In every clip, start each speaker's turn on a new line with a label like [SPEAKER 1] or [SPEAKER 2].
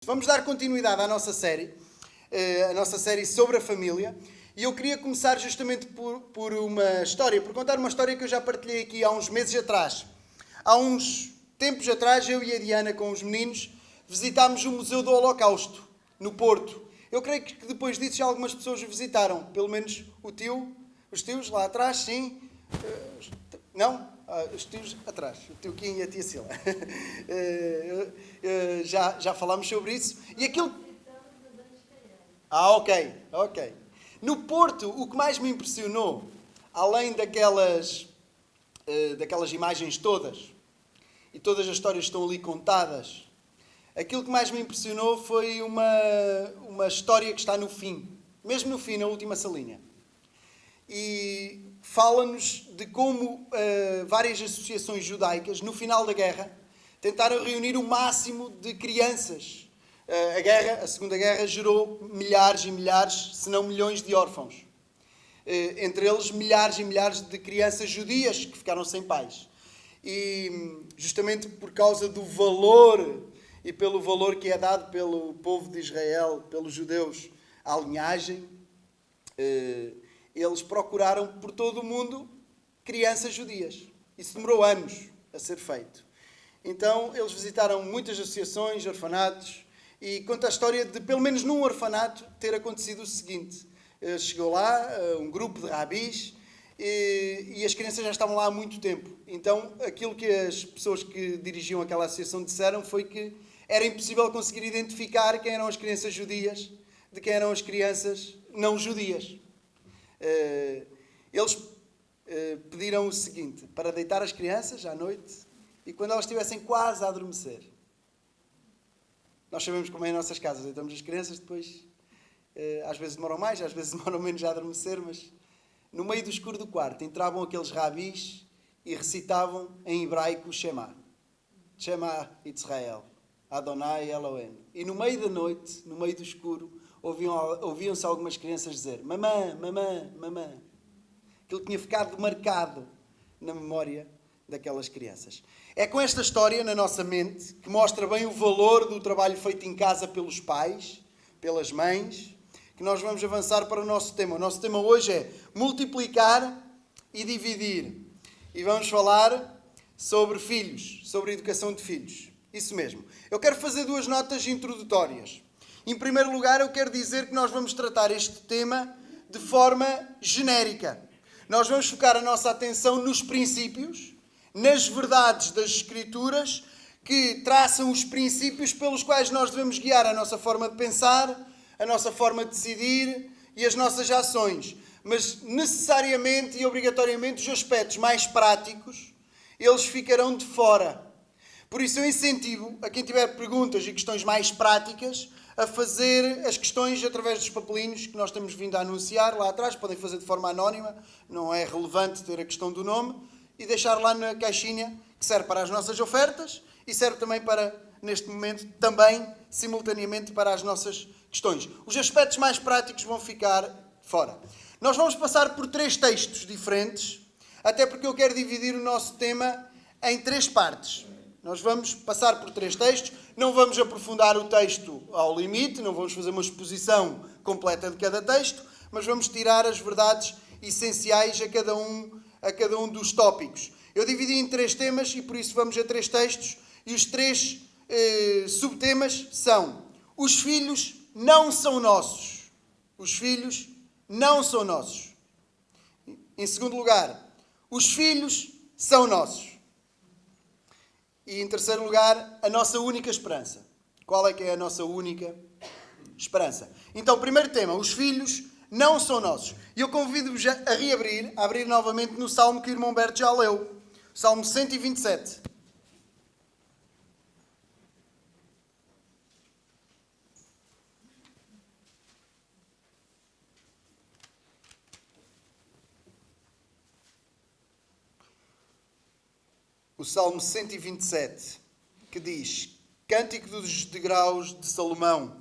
[SPEAKER 1] Vamos dar continuidade à nossa série sobre a família. E eu queria começar justamente por uma história, por contar uma história que eu já partilhei aqui há uns meses atrás. Há uns tempos atrás, eu e a Diana, com os meninos, visitámos o Museu do Holocausto, no Porto. Eu creio que depois disso já algumas pessoas o visitaram. Pelo menos os tios lá atrás, sim. Não? Os tios atrás. O tio Kim e a tia Sila. Já falámos sobre isso. E aquilo... ok. No Porto, o que mais me impressionou, além daquelas imagens todas, e todas as histórias estão ali contadas, aquilo que mais me impressionou foi uma história que está no fim, mesmo no fim, na última salinha. E fala-nos de como várias associações judaicas, no final da guerra, tentaram reunir o máximo de crianças. A Segunda Guerra gerou milhares e milhares, se não milhões de órfãos. Entre eles, milhares e milhares de crianças judias que ficaram sem pais. E justamente por causa do valor e pelo valor que é dado pelo povo de Israel, pelos judeus, à linhagem, eles procuraram por todo o mundo crianças judias. Isso demorou anos a ser feito. Então, eles visitaram muitas associações, orfanatos, e conta a história de, pelo menos num orfanato, ter acontecido o seguinte. Chegou lá um grupo de rabis e as crianças já estavam lá há muito tempo. Então, aquilo que as pessoas que dirigiam aquela associação disseram foi que era impossível conseguir identificar quem eram as crianças judias de quem eram as crianças não judias. Eles pediram o seguinte, para deitar as crianças à noite e quando elas estivessem quase a adormecer. Nós sabemos como é em nossas casas, deitamos as crianças, depois às vezes demoram mais, às vezes demoram menos a adormecer, mas no meio do escuro do quarto entravam aqueles rabis e recitavam em hebraico o Shema. Shema Israel, Adonai Elohim. E no meio da noite, no meio do escuro, ouviam-se algumas crianças dizer mamã, mamã, mamã. Aquilo tinha ficado marcado na memória daquelas crianças. É com esta história na nossa mente, que mostra bem o valor do trabalho feito em casa pelos pais, pelas mães, que nós vamos avançar para o nosso tema. O nosso tema hoje é multiplicar e dividir. E vamos falar sobre filhos, sobre a educação de filhos. Isso mesmo. Eu quero fazer duas notas introdutórias. Em primeiro lugar, eu quero dizer que nós vamos tratar este tema de forma genérica. Nós vamos focar a nossa atenção nos princípios, nas verdades das Escrituras, que traçam os princípios pelos quais nós devemos guiar a nossa forma de pensar, a nossa forma de decidir e as nossas ações. Mas necessariamente e obrigatoriamente os aspectos mais práticos, eles ficarão de fora. Por isso eu incentivo a quem tiver perguntas e questões mais práticas a fazer as questões através dos papelinhos que nós temos vindo a anunciar lá atrás. Podem fazer de forma anónima, não é relevante ter a questão do nome, e deixar lá na caixinha, que serve para as nossas ofertas e serve também para, neste momento, também, simultaneamente, para as nossas questões. Os aspectos mais práticos vão ficar fora. Nós vamos passar por 3 textos diferentes, até porque eu quero dividir o nosso tema em 3 partes. Nós vamos passar por 3 textos, não vamos aprofundar o texto ao limite, não vamos fazer uma exposição completa de cada texto, mas vamos tirar as verdades essenciais a cada um dos tópicos. Eu dividi em 3 temas e por isso vamos a 3 textos e os 3 subtemas são: os filhos não são nossos. Os filhos não são nossos. Em segundo lugar, os filhos são nossos. E em terceiro lugar, a nossa única esperança. Qual é que é a nossa única esperança? Então, primeiro tema, os filhos não são nossos. E eu convido-vos a abrir novamente no Salmo que o irmão Berto já leu. Salmo 127. O Salmo 127, que diz: Cântico dos degraus de Salomão.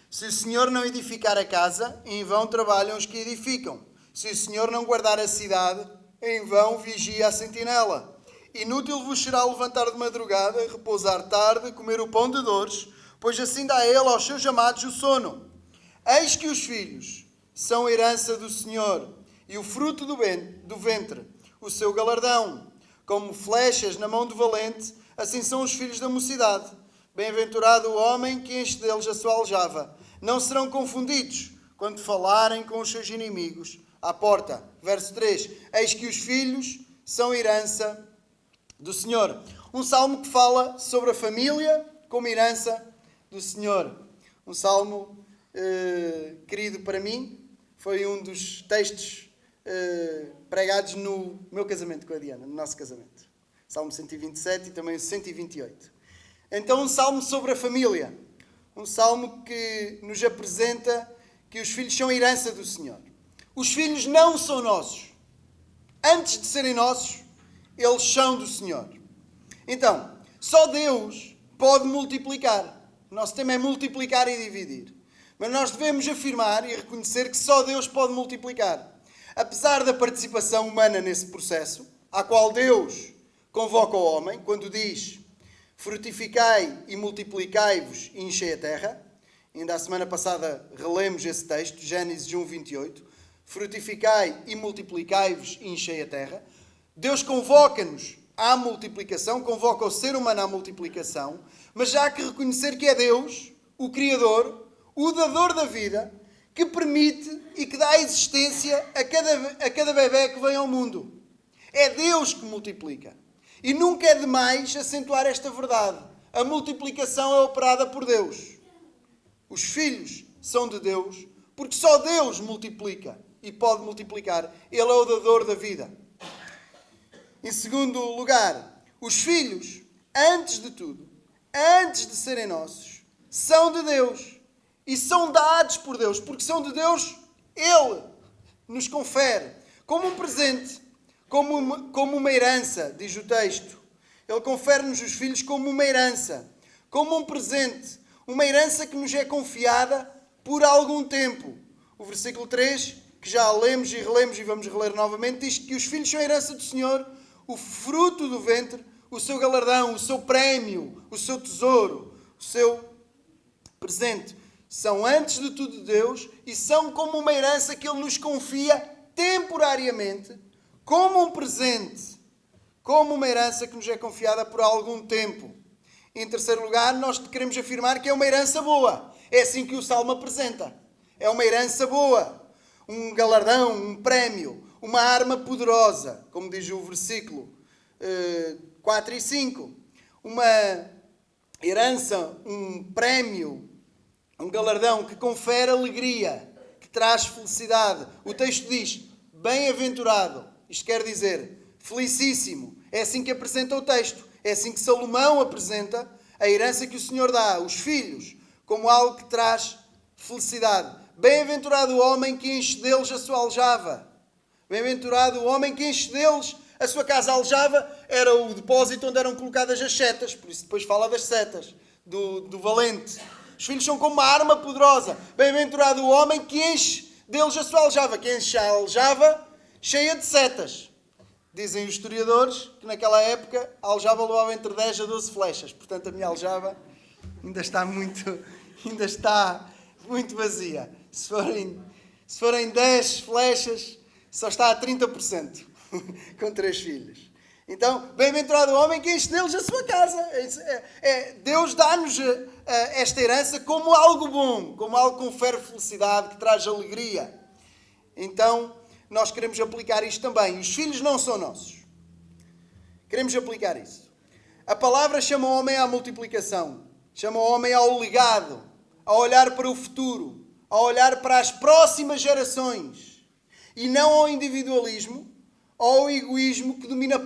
[SPEAKER 1] Se o Senhor não edificar a casa, em vão trabalham os que edificam. Se o Senhor não guardar a cidade, em vão vigia a sentinela. Inútil vos será levantar de madrugada, repousar tarde, comer o pão de dores, pois assim dá ele aos seus amados o sono. Eis que os filhos são herança do Senhor, e o fruto do ventre, o seu galardão. Como flechas na mão do valente, assim são os filhos da mocidade. Bem-aventurado o homem que enche deles a sua aljava. Não serão confundidos quando falarem com os seus inimigos à porta. Verso 3. Eis que os filhos são herança do Senhor. Um salmo que fala sobre a família como herança do Senhor. Um salmo querido para mim. Foi um dos textos pregados no meu casamento com a Diana, no nosso casamento. Salmo 127 e também o 128. Então, um salmo sobre a família. Um salmo que nos apresenta que os filhos são herança do Senhor. Os filhos não são nossos. Antes de serem nossos, eles são do Senhor. Então, só Deus pode multiplicar. O nosso tema é multiplicar e dividir. Mas nós devemos afirmar e reconhecer que só Deus pode multiplicar. Apesar da participação humana nesse processo, à qual Deus convoca o homem, quando diz: frutificai e multiplicai-vos e enchei a terra. Ainda a semana passada relemos esse texto, Gênesis 1, 28. Frutificai e multiplicai-vos e enchei a terra. Deus convoca-nos à multiplicação, convoca o ser humano à multiplicação, mas já há que reconhecer que é Deus, o Criador, o dador da vida, que permite e que dá existência a cada bebé que vem ao mundo. É Deus que multiplica. E nunca é demais acentuar esta verdade. A multiplicação é operada por Deus. Os filhos são de Deus, porque só Deus multiplica e pode multiplicar. Ele é o dador da vida. Em segundo lugar, os filhos, antes de tudo, antes de serem nossos, são de Deus. E são dados por Deus, porque são de Deus, Ele nos confere como um presente, como uma herança, diz o texto. Ele confere-nos os filhos como uma herança, como um presente, uma herança que nos é confiada por algum tempo. O versículo 3, que já lemos e relemos e vamos reler novamente, diz que os filhos são a herança do Senhor, o fruto do ventre, o seu galardão, o seu prémio, o seu tesouro, o seu presente. São antes de tudo de Deus e são como uma herança que Ele nos confia temporariamente, como um presente, como uma herança que nos é confiada por algum tempo. Em terceiro lugar, nós queremos afirmar que é uma herança boa. É assim que o Salmo apresenta. É uma herança boa, um galardão, um prémio, uma arma poderosa, como diz o versículo 4 e 5. Uma herança, um prémio, um galardão que confere alegria, que traz felicidade. O texto diz, bem-aventurado. Isto quer dizer, felicíssimo. É assim que apresenta o texto. É assim que Salomão apresenta a herança que o Senhor dá, os filhos, como algo que traz felicidade. Bem-aventurado o homem que enche deles a sua aljava. Bem-aventurado o homem que enche deles a sua casa. A aljava era o depósito onde eram colocadas as setas. Por isso depois fala das setas, do valente. Os filhos são como uma arma poderosa. Bem-aventurado o homem que enche deles a sua aljava. Que enche a aljava cheia de setas. Dizem os historiadores que naquela época a aljava levava entre 10 a 12 flechas. Portanto, a minha aljava ainda está muito vazia. Se forem 10 flechas, só está a 30% com 3 filhos. Então, bem-aventurado o homem que enche deles a sua casa. Deus dá-nos esta herança como algo bom, como algo que confere felicidade, que traz alegria. Então, nós queremos aplicar isto também. Os filhos não são nossos. Queremos aplicar isso. A palavra chama o homem à multiplicação. Chama o homem ao legado, a olhar para o futuro, a olhar para as próximas gerações. E não ao individualismo, ou ao egoísmo que domina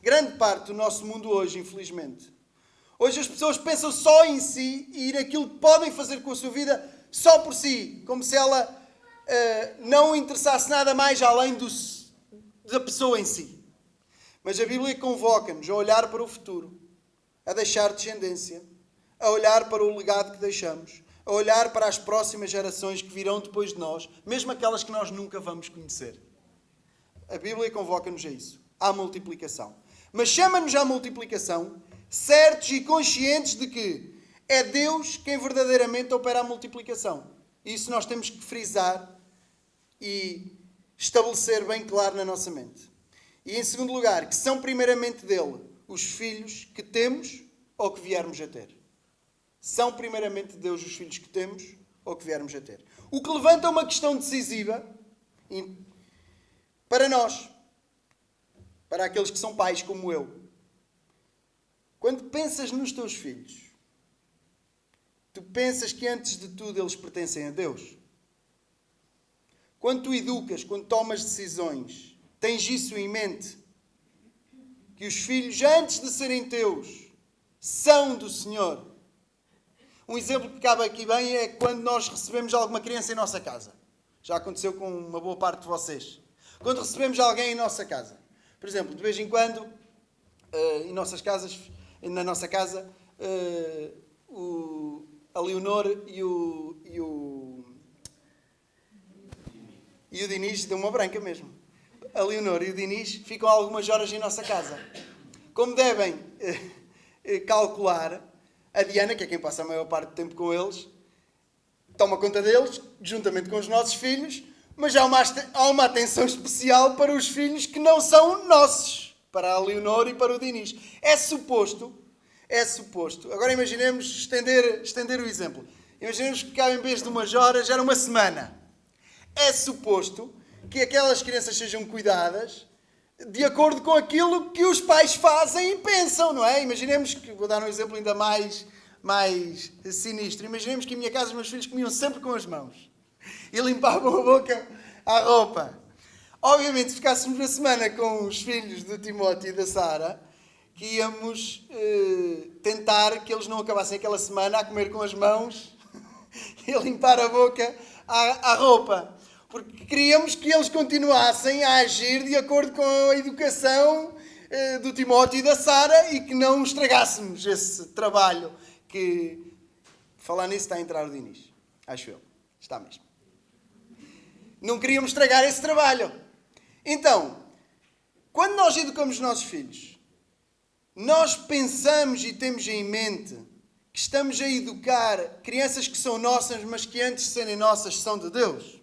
[SPEAKER 1] grande parte do nosso mundo hoje, infelizmente. Hoje as pessoas pensam só em si e naquilo que podem fazer com a sua vida só por si, como se ela não interessasse nada mais além da pessoa em si. Mas a Bíblia convoca-nos a olhar para o futuro, a deixar descendência, a olhar para o legado que deixamos, a olhar para as próximas gerações que virão depois de nós, mesmo aquelas que nós nunca vamos conhecer. A Bíblia convoca-nos a isso, à multiplicação. Mas chama-nos à multiplicação, certos e conscientes de que É Deus quem verdadeiramente opera a multiplicação. Isso nós temos que frisar e estabelecer bem claro na nossa mente. E em segundo lugar, que são primeiramente dele os filhos que temos ou que viermos a ter. São primeiramente de Deus os filhos que temos ou que viermos a ter. O que levanta uma questão decisiva para nós, para aqueles que são pais como eu. Quando pensas nos teus filhos, tu pensas que antes de tudo eles pertencem a Deus? Quando tu educas, quando tomas decisões, tens isso em mente? Que os filhos, antes de serem teus, são do Senhor. Um exemplo que cabe aqui bem é quando nós recebemos alguma criança em nossa casa. Já aconteceu com uma boa parte de vocês. Quando recebemos alguém em nossa casa. Por exemplo, de vez em quando, na nossa casa, a Leonor e o Dinis, deu uma branca mesmo. A Leonor e o Dinis ficam algumas horas em nossa casa. Como devem calcular, a Diana, que é quem passa a maior parte do tempo com eles, toma conta deles, juntamente com os nossos filhos, mas há uma atenção especial para os filhos que não são nossos, para a Leonor e para o Dinis. É suposto, agora imaginemos, estender o exemplo, imaginemos que cá em vez de umas horas era uma semana. É suposto que aquelas crianças sejam cuidadas de acordo com aquilo que os pais fazem e pensam, não é? Imaginemos que, vou dar um exemplo ainda mais sinistro, imaginemos que em minha casa os meus filhos comiam sempre com as mãos e limpavam a boca à roupa. Obviamente, se ficássemos uma semana com os filhos do Timóteo e da Sara, que íamos tentar que eles não acabassem aquela semana a comer com as mãos e a limpar a boca à roupa. Porque queríamos que eles continuassem a agir de acordo com a educação do Timóteo e da Sara e que não estragássemos esse trabalho que, falar nisso, está a entrar o Dinis. Acho eu. Está mesmo. Não queríamos estragar esse trabalho. Então, quando nós educamos os nossos filhos, nós pensamos e temos em mente que estamos a educar crianças que são nossas, mas que antes de serem nossas são de Deus?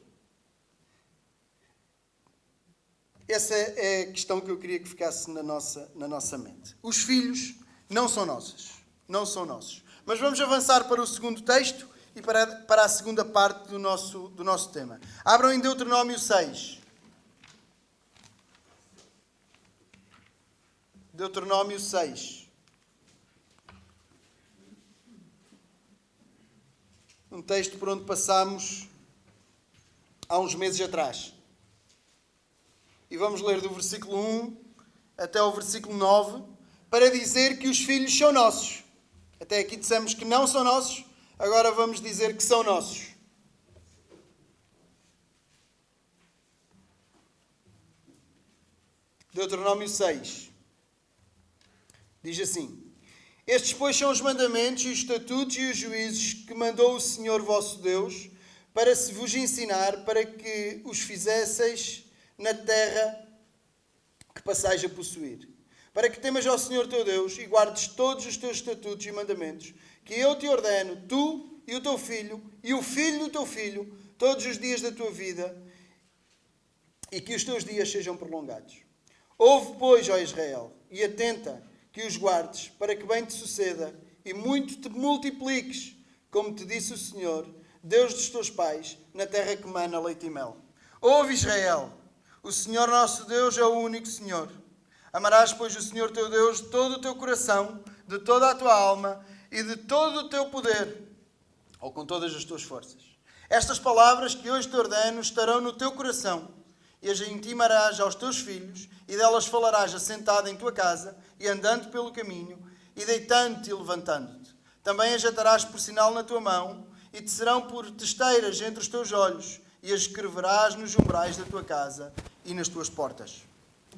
[SPEAKER 1] Essa é a questão que eu queria que ficasse na nossa mente. Os filhos não são nossos. Não são nossos. Mas vamos avançar para o segundo texto e para a segunda parte do nosso tema. Abram em Deuteronômio 6. Deuteronômio 6. Um texto por onde passámos há uns meses atrás. E vamos ler do versículo 1 até ao versículo 9 para dizer que os filhos são nossos. Até aqui dissemos que não são nossos, agora vamos dizer que são nossos. Deuteronômio 6. Diz assim: Estes, pois, são os mandamentos e os estatutos e os juízos que mandou o Senhor vosso Deus para se vos ensinar, para que os fizesseis na terra que passais a possuir. Para que temas ao Senhor teu Deus e guardes todos os teus estatutos e mandamentos, que eu te ordeno, tu e o teu filho, e o filho do teu filho, todos os dias da tua vida, e que os teus dias sejam prolongados. Ouve, pois, ó Israel, e atenta que os guardes, para que bem te suceda, e muito te multipliques, como te disse o Senhor, Deus dos teus pais, na terra que mana leite e mel. Ouve, Israel, o Senhor nosso Deus é o único Senhor. Amarás, pois, o Senhor teu Deus de todo o teu coração, de toda a tua alma e de todo o teu poder, ou com todas as tuas forças. Estas palavras que hoje te ordeno estarão no teu coração, e as intimarás aos teus filhos, e delas falarás assentado em tua casa, e andando pelo caminho, e deitando-te e levantando-te. Também as atarás por sinal na tua mão, e te serão por testeiras entre os teus olhos, e as escreverás nos umbrais da tua casa e nas tuas portas.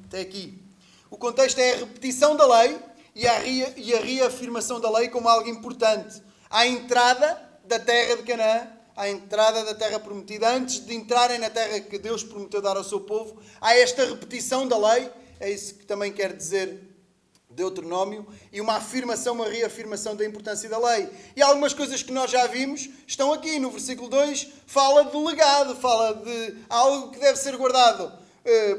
[SPEAKER 1] Até aqui. O contexto é a repetição da lei e a reafirmação da lei como algo importante. À entrada da terra de Canaã, à entrada da terra prometida, antes de entrarem na terra que Deus prometeu dar ao seu povo, há esta repetição da lei. É isso que também quer dizer Deuteronômio, e uma afirmação, uma reafirmação da importância da lei. E algumas coisas que nós já vimos estão aqui. No versículo 2 fala de legado, fala de algo que deve ser guardado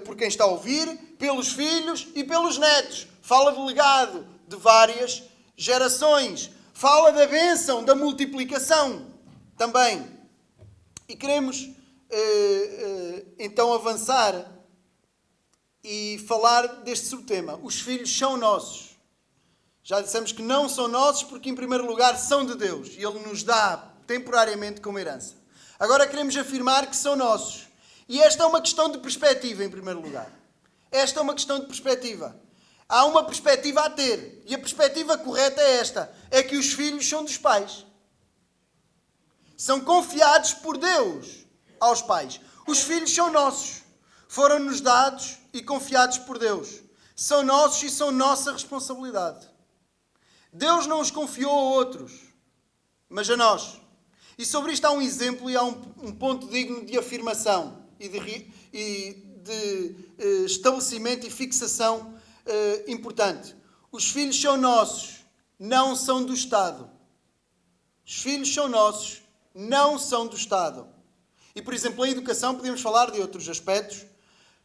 [SPEAKER 1] por quem está a ouvir, pelos filhos e pelos netos. Fala de legado de várias gerações. Fala da bênção, da multiplicação também. E queremos então avançar e falar deste subtema. Os filhos são nossos. Já dissemos que não são nossos porque, em primeiro lugar, são de Deus. E Ele nos dá temporariamente como herança. Agora queremos afirmar que são nossos. E esta é uma questão de perspectiva, em primeiro lugar. Esta é uma questão de perspectiva. Há uma perspectiva a ter. E a perspectiva correta é esta. É que os filhos são dos pais. São confiados por Deus aos pais. Os filhos são nossos. Foram-nos dados e confiados por Deus. São nossos e são nossa responsabilidade. Deus não os confiou a outros, mas a nós. E sobre isto há um exemplo e há um ponto digno de afirmação e de estabelecimento e fixação importante. Os filhos são nossos, não são do Estado. Os filhos são nossos, não são do Estado. E, por exemplo, a educação, podemos falar de outros aspectos,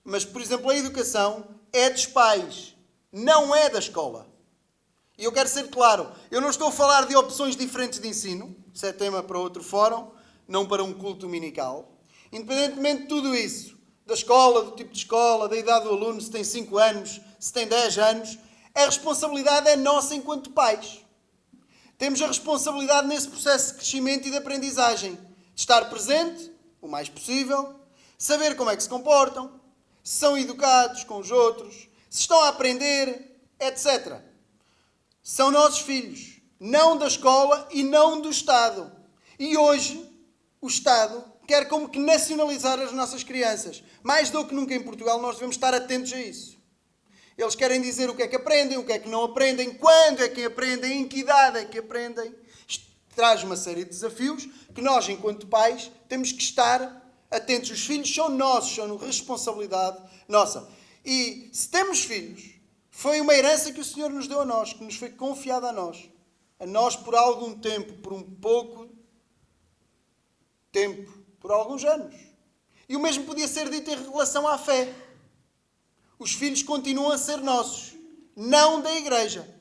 [SPEAKER 1] mas, por exemplo, a educação é dos pais, não é da escola. E eu quero ser claro, eu não estou a falar de opções diferentes de ensino, isso é tema para outro fórum, não para um culto dominical. Independentemente de tudo isso, da escola, do tipo de escola, da idade do aluno, se tem 5 anos, se tem 10 anos, a responsabilidade é nossa enquanto pais. Temos a responsabilidade nesse processo de crescimento e de aprendizagem, de estar presente, o mais possível, saber como é que se comportam, se são educados com os outros, se estão a aprender, etc. São nossos filhos, não da escola e não do Estado. E hoje, o Estado quer como que nacionalizar as nossas crianças. Mais do que nunca em Portugal, nós devemos estar atentos a isso. Eles querem dizer o que é que aprendem, o que é que não aprendem, quando é que aprendem, em que idade é que aprendem. Isto traz uma série de desafios que nós, enquanto pais, temos que estar atentos. Os filhos são nossos, são responsabilidade nossa. E se temos filhos, foi uma herança que o Senhor nos deu a nós, que nos foi confiada a nós por algum tempo, por um pouco tempo, por alguns anos. E o mesmo podia ser dito em relação à fé. Os filhos continuam a ser nossos, não da Igreja.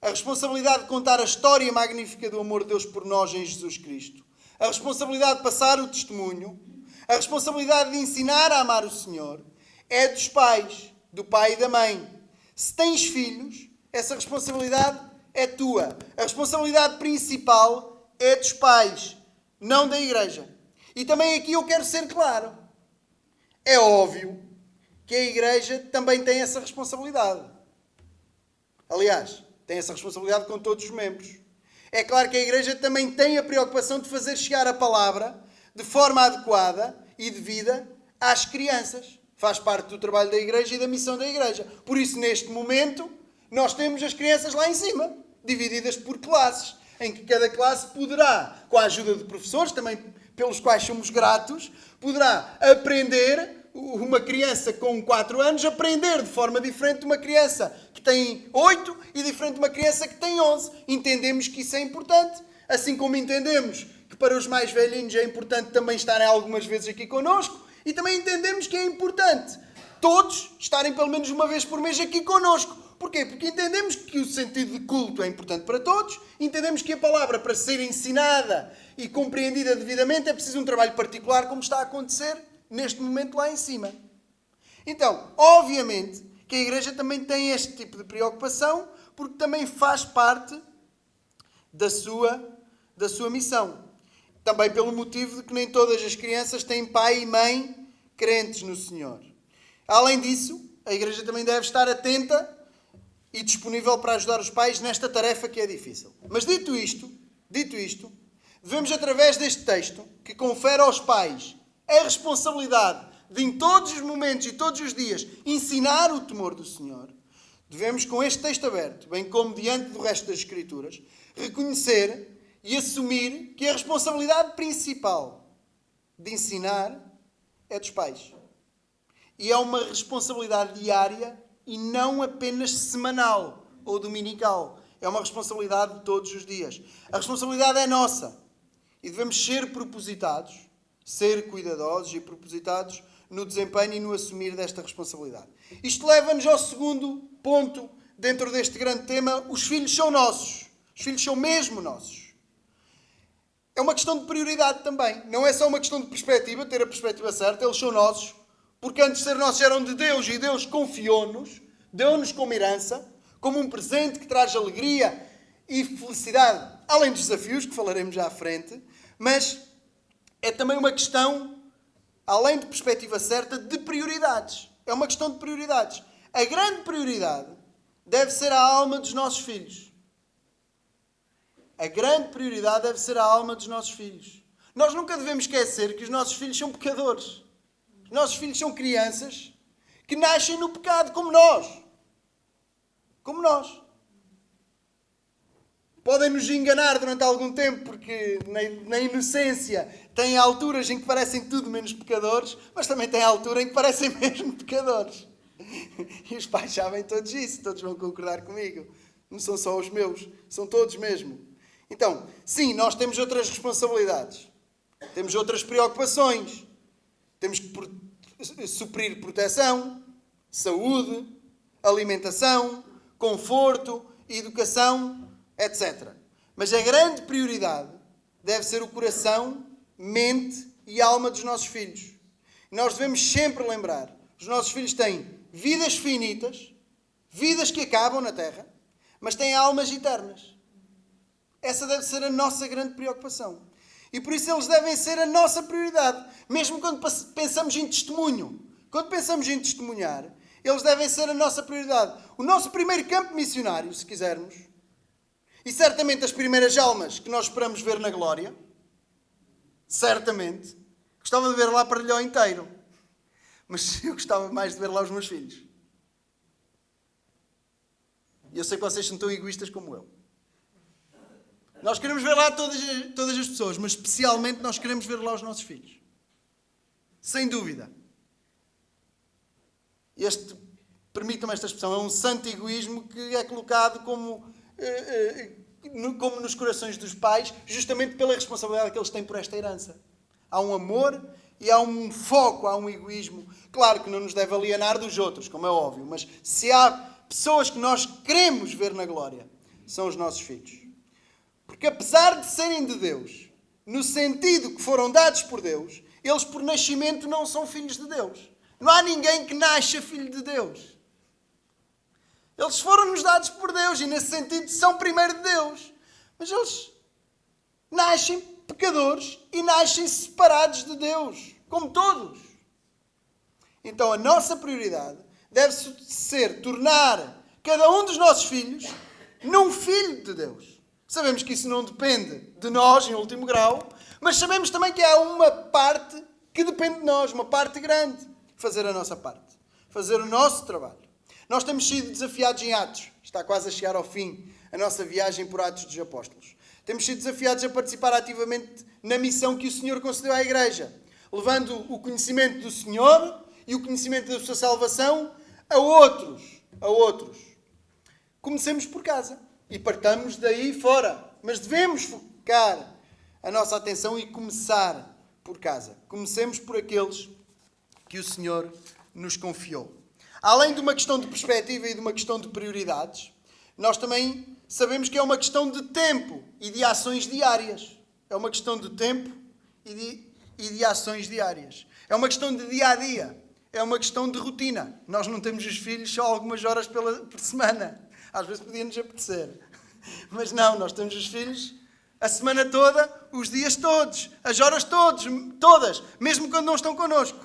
[SPEAKER 1] A responsabilidade de contar a história magnífica do amor de Deus por nós em Jesus Cristo. A responsabilidade de passar o testemunho. A responsabilidade de ensinar a amar o Senhor é dos pais, do pai e da mãe. Se tens filhos, essa responsabilidade é tua. A responsabilidade principal é dos pais, não da Igreja. E também aqui eu quero ser claro. É óbvio que a Igreja também tem essa responsabilidade. Aliás, tem essa responsabilidade com todos os membros. É claro que a Igreja também tem a preocupação de fazer chegar a palavra de forma adequada e devida às crianças. Faz parte do trabalho da Igreja e da missão da Igreja. Por isso, neste momento, nós temos as crianças lá em cima, divididas por classes, em que cada classe poderá, com a ajuda de professores, também pelos quais somos gratos, poderá aprender, uma criança com 4 anos, aprender de forma diferente de uma criança que tem 8 e diferente de uma criança que tem 11. Entendemos que isso é importante, assim como entendemos que para os mais velhinhos é importante também estarem algumas vezes aqui connosco, e também entendemos que é importante todos estarem pelo menos uma vez por mês aqui connosco. Porquê? Porque entendemos que o sentido de culto é importante para todos, entendemos que a palavra, para ser ensinada e compreendida devidamente, é preciso um trabalho particular, como está a acontecer neste momento lá em cima. Então, obviamente, que a Igreja também tem este tipo de preocupação, porque também faz parte da sua missão. Também pelo motivo de que nem todas as crianças têm pai e mãe crentes no Senhor. Além disso, a Igreja também deve estar atenta e disponível para ajudar os pais nesta tarefa que é difícil. Mas dito isto, devemos, através deste texto, que confere aos pais a responsabilidade de, em todos os momentos e todos os dias, ensinar o temor do Senhor, devemos, com este texto aberto, bem como diante do resto das Escrituras, reconhecer e assumir que a responsabilidade principal de ensinar é dos pais. E é uma responsabilidade diária e não apenas semanal ou dominical. É uma responsabilidade de todos os dias. A responsabilidade é nossa e devemos ser propositados, ser cuidadosos e propositados no desempenho e no assumir desta responsabilidade. Isto leva-nos ao segundo ponto dentro deste grande tema. Os filhos são nossos. Os filhos são mesmo nossos. É uma questão de prioridade também. Não é só uma questão de perspectiva, ter a perspectiva certa. Eles são nossos, porque antes de ser nossos eram de Deus e Deus confiou-nos, deu-nos como herança, como um presente que traz alegria e felicidade, além dos desafios, que falaremos já à frente, mas é também uma questão, além de perspectiva certa, de prioridades. É uma questão de prioridades. A grande prioridade deve ser a alma dos nossos filhos. A grande prioridade deve ser a alma dos nossos filhos. Nós nunca devemos esquecer que os nossos filhos são pecadores. Os nossos filhos são crianças que nascem no pecado, como nós. Como nós. Podem nos enganar durante algum tempo, porque na inocência têm alturas em que parecem tudo menos pecadores, mas também têm altura em que parecem mesmo pecadores. E os pais sabem todos isso, todos vão concordar comigo. Não são só os meus, são todos mesmo. Então, sim, nós temos outras responsabilidades. Temos outras preocupações. Temos que suprir proteção, saúde, alimentação, conforto, educação, etc. Mas a grande prioridade deve ser o coração, mente e alma dos nossos filhos. Nós devemos sempre lembrar, os nossos filhos têm vidas finitas, vidas que acabam na terra, mas têm almas eternas. Essa deve ser a nossa grande preocupação. E por isso eles devem ser a nossa prioridade. Mesmo quando pensamos em testemunho, quando pensamos em testemunhar, eles devem ser a nossa prioridade. O nosso primeiro campo missionário, se quisermos, e certamente as primeiras almas que nós esperamos ver na glória, certamente, gostava de ver lá Parelhó inteiro. Mas eu gostava mais de ver lá os meus filhos. E eu sei que vocês são tão egoístas como eu. Nós queremos ver lá todas as pessoas, mas especialmente nós queremos ver lá os nossos filhos. Sem dúvida. Permitam-me esta expressão, é um santo egoísmo que é colocado como nos corações dos pais, justamente pela responsabilidade que eles têm por esta herança. Há um amor e há um foco, há um egoísmo. Claro que não nos deve alienar dos outros, como é óbvio, mas se há pessoas que nós queremos ver na glória, são os nossos filhos. Porque apesar de serem de Deus, no sentido que foram dados por Deus, eles por nascimento não são filhos de Deus. Não há ninguém que nasça filho de Deus. Eles foram-nos dados por Deus e nesse sentido são primeiro de Deus. Mas eles nascem pecadores e nascem separados de Deus, como todos. Então a nossa prioridade deve ser tornar cada um dos nossos filhos num filho de Deus. Sabemos que isso não depende de nós, em último grau, mas sabemos também que há uma parte que depende de nós, uma parte grande. Fazer a nossa parte. Fazer o nosso trabalho. Nós temos sido desafiados em Atos. Está quase a chegar ao fim a nossa viagem por Atos dos Apóstolos. Temos sido desafiados a participar ativamente na missão que o Senhor concedeu à Igreja, levando o conhecimento do Senhor e o conhecimento da sua salvação a outros. Comecemos por casa. E partamos daí fora. Mas devemos focar a nossa atenção e começar por casa. Comecemos por aqueles que o Senhor nos confiou. Além de uma questão de perspectiva e de uma questão de prioridades, nós também sabemos que é uma questão de tempo e de ações diárias. É uma questão de tempo e de ações diárias. É uma questão de dia a dia. É uma questão de rotina. Nós não temos os filhos só algumas horas por semana. Às vezes podia-nos apetecer. Mas não, nós temos os filhos a semana toda, os dias todos, as horas todas, mesmo quando não estão connosco.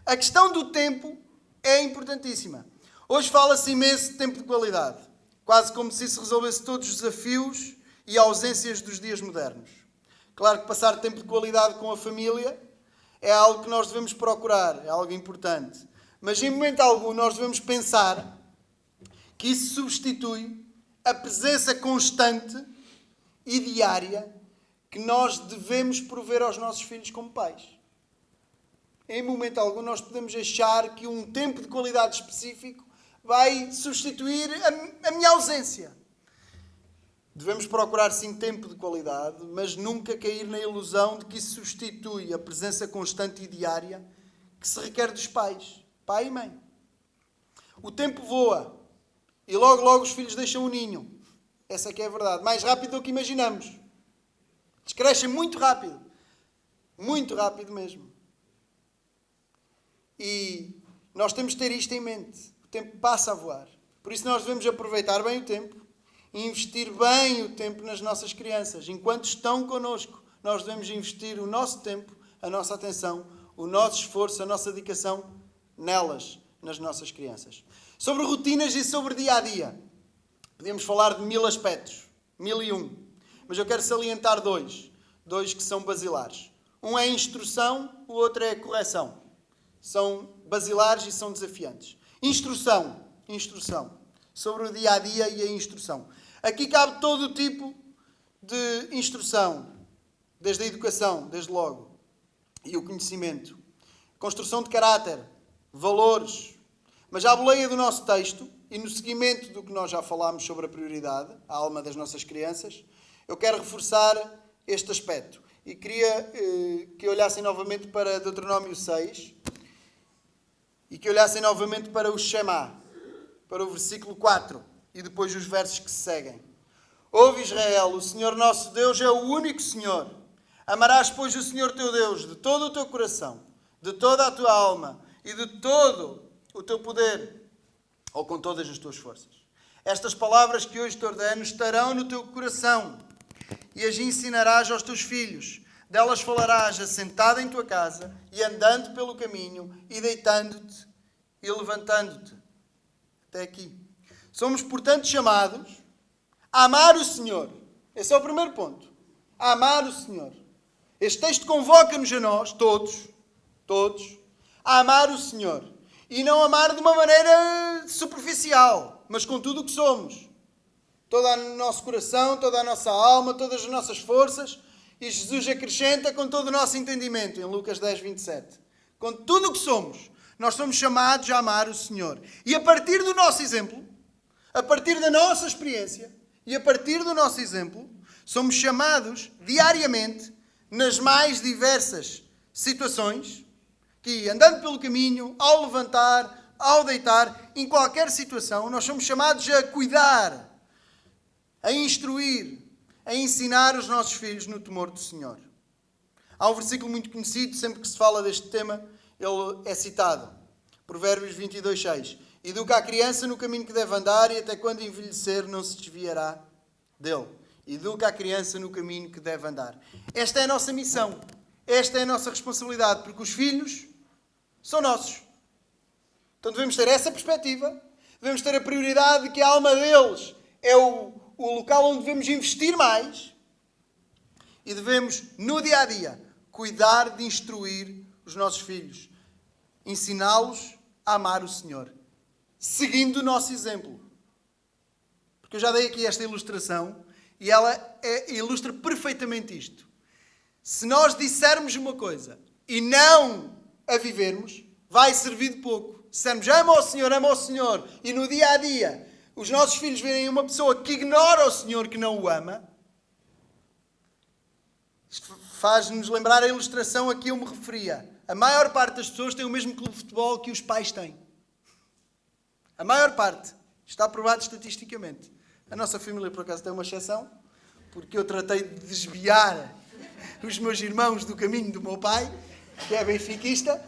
[SPEAKER 1] A questão do tempo é importantíssima. Hoje fala-se imenso de tempo de qualidade. Quase como se isso resolvesse todos os desafios e ausências dos dias modernos. Claro que passar tempo de qualidade com a família é algo que nós devemos procurar, é algo importante. Mas em momento algum nós devemos pensar que isso substitui a presença constante e diária que nós devemos prover aos nossos filhos como pais. Em momento algum nós podemos achar que um tempo de qualidade específico vai substituir a minha ausência. Devemos procurar sim tempo de qualidade, mas nunca cair na ilusão de que isso substitui a presença constante e diária que se requer dos pais, pai e mãe. O tempo voa e logo, logo os filhos deixam o ninho. Essa é que é a verdade. Mais rápido do que imaginamos. Eles crescem muito rápido. Muito rápido mesmo. E nós temos de ter isto em mente. O tempo passa a voar. Por isso nós devemos aproveitar bem o tempo e investir bem o tempo nas nossas crianças. Enquanto estão connosco, nós devemos investir o nosso tempo, a nossa atenção, o nosso esforço, a nossa dedicação nelas, nas nossas crianças. Sobre rotinas e sobre dia-a-dia. Podemos falar de 1000 aspectos. 1001. Mas eu quero salientar dois. Dois que são basilares. Um é instrução, o outro é correção. São basilares e são desafiantes. Instrução. Sobre o dia-a-dia e a instrução. Aqui cabe todo o tipo de instrução. Desde a educação, desde logo. E o conhecimento. Construção de caráter. Valores. Mas à boleia do nosso texto, e no seguimento do que nós já falámos sobre a prioridade, a alma das nossas crianças, eu quero reforçar este aspecto. E queria que olhassem novamente para Deuteronômio 6 e que olhassem novamente para o Shema, para o versículo 4 e depois os versos que se seguem. Ouve Israel, o Senhor nosso Deus é o único Senhor. Amarás, pois, o Senhor teu Deus de todo o teu coração, de toda a tua alma e de todo o teu poder, ou com todas as tuas forças. Estas palavras que hoje te ordeno estarão no teu coração e as ensinarás aos teus filhos. Delas falarás assentado em tua casa e andando pelo caminho e deitando-te e levantando-te. Até aqui. Somos, portanto, chamados a amar o Senhor. Esse é o primeiro ponto. A amar o Senhor. Este texto convoca-nos a nós, todos, a amar o Senhor. E não amar de uma maneira superficial, mas com tudo o que somos. Todo o nosso coração, toda a nossa alma, todas as nossas forças. E Jesus acrescenta com todo o nosso entendimento, em Lucas 10, 27. Com tudo o que somos, nós somos chamados a amar o Senhor. E a partir do nosso exemplo, a partir da nossa experiência, e a partir do nosso exemplo, somos chamados diariamente, nas mais diversas situações, que andando pelo caminho, ao levantar, ao deitar, em qualquer situação, nós somos chamados a cuidar, a instruir, a ensinar os nossos filhos no temor do Senhor. Há um versículo muito conhecido, sempre que se fala deste tema, ele é citado. Provérbios 22, 6. Educa a criança no caminho que deve andar e até quando envelhecer não se desviará dele. Educa a criança no caminho que deve andar. Esta é a nossa missão. Esta é a nossa responsabilidade, porque os filhos são nossos. Então devemos ter essa perspectiva, devemos ter a prioridade de que a alma deles é o local onde devemos investir mais e devemos, no dia-a-dia, cuidar de instruir os nossos filhos, ensiná-los a amar o Senhor, seguindo o nosso exemplo. Porque eu já dei aqui esta ilustração e ela ilustra perfeitamente isto. Se nós dissermos uma coisa e não a vivermos, vai servir de pouco. Se dissermos ama ao Senhor, e no dia-a-dia os nossos filhos verem uma pessoa que ignora o Senhor, que não o ama, isto faz-nos lembrar a ilustração a que eu me referia. A maior parte das pessoas tem o mesmo clube de futebol que os pais têm. A maior parte. Está provado estatisticamente. A nossa família, por acaso, tem uma exceção, porque eu tratei de desviar os meus irmãos do caminho do meu pai, que é benfiquista,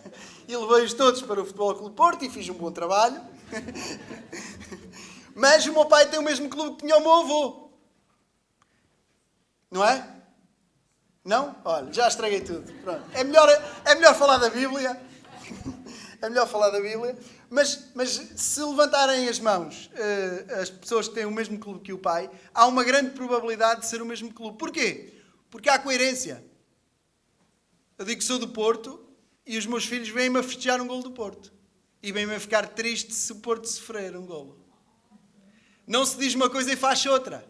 [SPEAKER 1] e levei-os todos para o Futebol Clube Porto e fiz um bom trabalho. Mas o meu pai tem o mesmo clube que tinha o meu avô. Não é? Não? Olha, já estraguei tudo. Pronto. É melhor falar da Bíblia. É melhor falar da Bíblia. Mas se levantarem as mãos as pessoas que têm o mesmo clube que o pai, há uma grande probabilidade de ser o mesmo clube. Porquê? Porque há coerência. Eu digo que sou do Porto e os meus filhos vêm-me a festejar um golo do Porto. E vêm-me a ficar triste se o Porto sofrer um golo. Não se diz uma coisa e faz outra.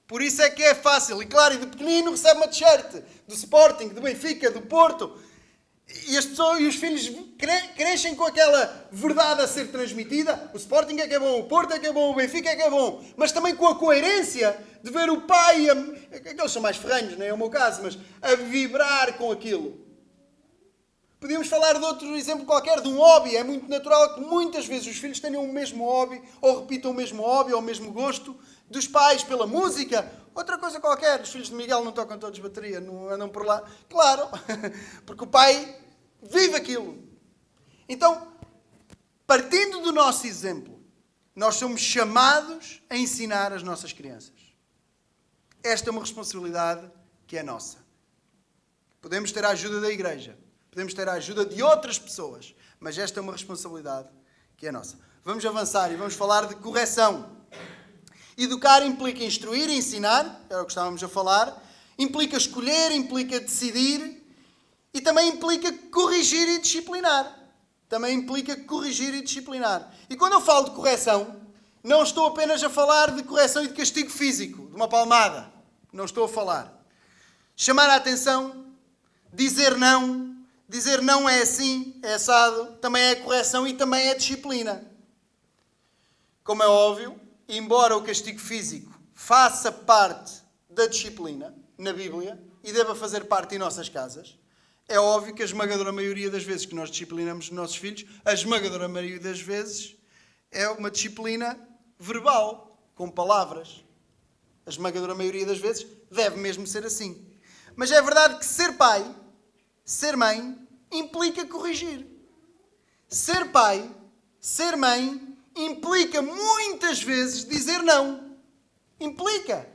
[SPEAKER 1] Por isso é que é fácil. E claro, e de pequenino recebe uma t-shirt do Sporting, do Benfica, do Porto. E as pessoas e os filhos crescem com aquela verdade a ser transmitida. O Sporting é que é bom, o Porto é que é bom, o Benfica é que é bom. Mas também com a coerência de ver o pai, aqueles são mais ferranhos, não é o meu caso, mas a vibrar com aquilo. Podíamos falar de outro exemplo qualquer, de um hobby. É muito natural que muitas vezes os filhos tenham o mesmo hobby, ou repitam o mesmo hobby, ou o mesmo gosto dos pais pela música. Outra coisa qualquer. Os filhos de Miguel não tocam todos bateria, não andam por lá. Claro, porque o pai vive aquilo. Então, partindo do nosso exemplo, nós somos chamados a ensinar as nossas crianças. Esta é uma responsabilidade que é nossa. Podemos ter a ajuda da igreja. Podemos ter a ajuda de outras pessoas. Mas esta é uma responsabilidade que é nossa. Vamos avançar e vamos falar de correção. Educar implica instruir e ensinar. Era o que estávamos a falar. Implica escolher, implica decidir. E também implica corrigir e disciplinar. Também implica corrigir e disciplinar. E quando eu falo de correção, não estou apenas a falar de correção e de castigo físico, de uma palmada. Não estou a falar. Chamar a atenção, dizer não é assim, é assado, também é correção e também é disciplina. Como é óbvio, embora o castigo físico faça parte da disciplina na Bíblia e deva fazer parte em nossas casas, é óbvio que a esmagadora maioria das vezes que nós disciplinamos os nossos filhos, a esmagadora maioria das vezes é uma disciplina verbal, com palavras. A esmagadora maioria das vezes deve mesmo ser assim. Mas é verdade que ser pai, ser mãe, implica corrigir. Ser pai, ser mãe, implica muitas vezes dizer não. Implica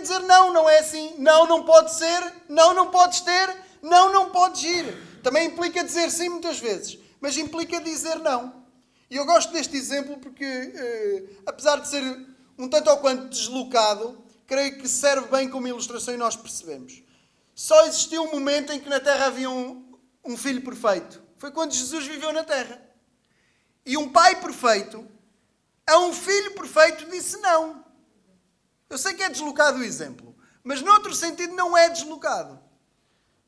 [SPEAKER 1] dizer não, não é assim. Não, não pode ser. Não, não podes ter. Não, não podes ir. Também implica dizer sim muitas vezes. Mas implica dizer não. E eu gosto deste exemplo porque, apesar de ser um tanto ou quanto deslocado, creio que serve bem como ilustração e nós percebemos. Só existiu um momento em que na Terra havia um filho perfeito. Foi quando Jesus viveu na Terra. E um pai perfeito a um filho perfeito disse não. Eu sei que é deslocado o exemplo, mas noutro sentido não é deslocado.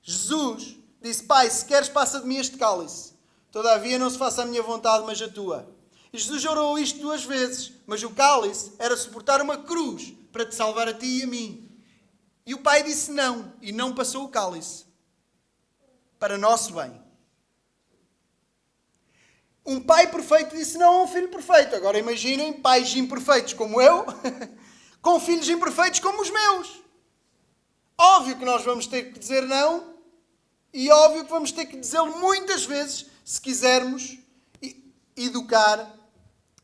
[SPEAKER 1] Jesus disse: Pai, se queres passa de mim este cálice. Todavia não se faça a minha vontade, mas a tua. E Jesus orou isto 2 vezes, mas o cálice era suportar uma cruz para te salvar a ti e a mim. E o pai disse não, e não passou o cálice. Para nosso bem. Um pai perfeito disse não a um filho perfeito. Agora imaginem pais imperfeitos como eu, com filhos imperfeitos como os meus. Óbvio que nós vamos ter que dizer não, e óbvio que vamos ter que dizê-lo muitas vezes, se quisermos educar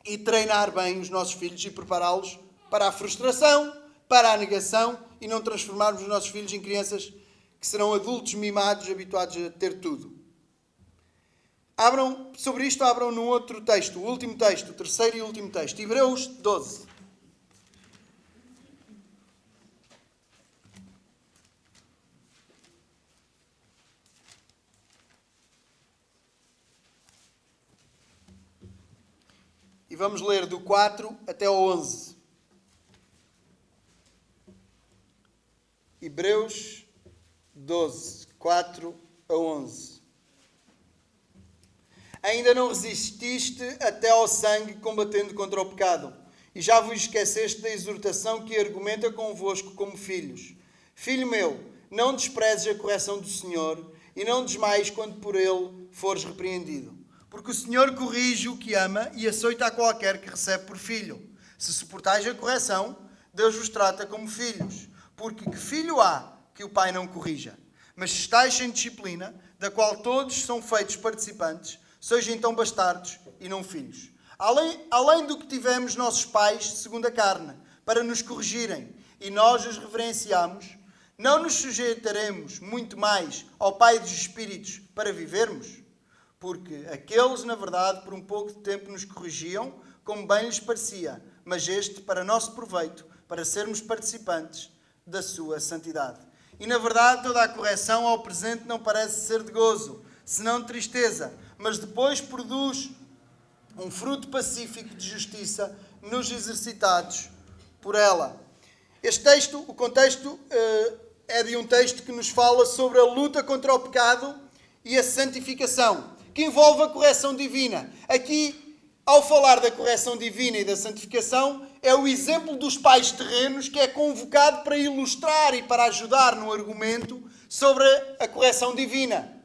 [SPEAKER 1] e treinar bem os nossos filhos e prepará-los para a frustração, para a negação, e não transformarmos os nossos filhos em crianças que serão adultos mimados, habituados a ter tudo. Sobre isto abram num outro texto, o último texto, o terceiro e último texto, Hebreus 12. E vamos ler do 4 até ao 11. Hebreus 12, 4 a 11. Ainda não resististe até ao sangue, combatendo contra o pecado, e já vos esqueceste da exortação que argumenta convosco como filhos. Filho meu, não desprezes a correção do Senhor, e não desmaies quando por ele fores repreendido. Porque o Senhor corrige o que ama e açoita a qualquer que recebe por filho. Se suportais a correção, Deus vos trata como filhos. Porque que filho há que o pai não corrija? Mas se estáis sem disciplina, da qual todos são feitos participantes, sois então bastardos e não filhos. Além do que tivemos nossos pais, segundo a carne, para nos corrigirem, e nós os reverenciamos, não nos sujeitaremos muito mais ao Pai dos Espíritos para vivermos? Porque aqueles, na verdade, por um pouco de tempo nos corrigiam, como bem lhes parecia, mas este para nosso proveito, para sermos participantes da sua santidade. E, na verdade, toda a correção ao presente não parece ser de gozo, senão de tristeza, mas depois produz um fruto pacífico de justiça nos exercitados por ela. Este texto, o contexto é de um texto que nos fala sobre a luta contra o pecado e a santificação, que envolve a correção divina. Aqui, ao falar da correção divina e da santificação, é o exemplo dos pais terrenos que é convocado para ilustrar e para ajudar no argumento sobre a correção divina.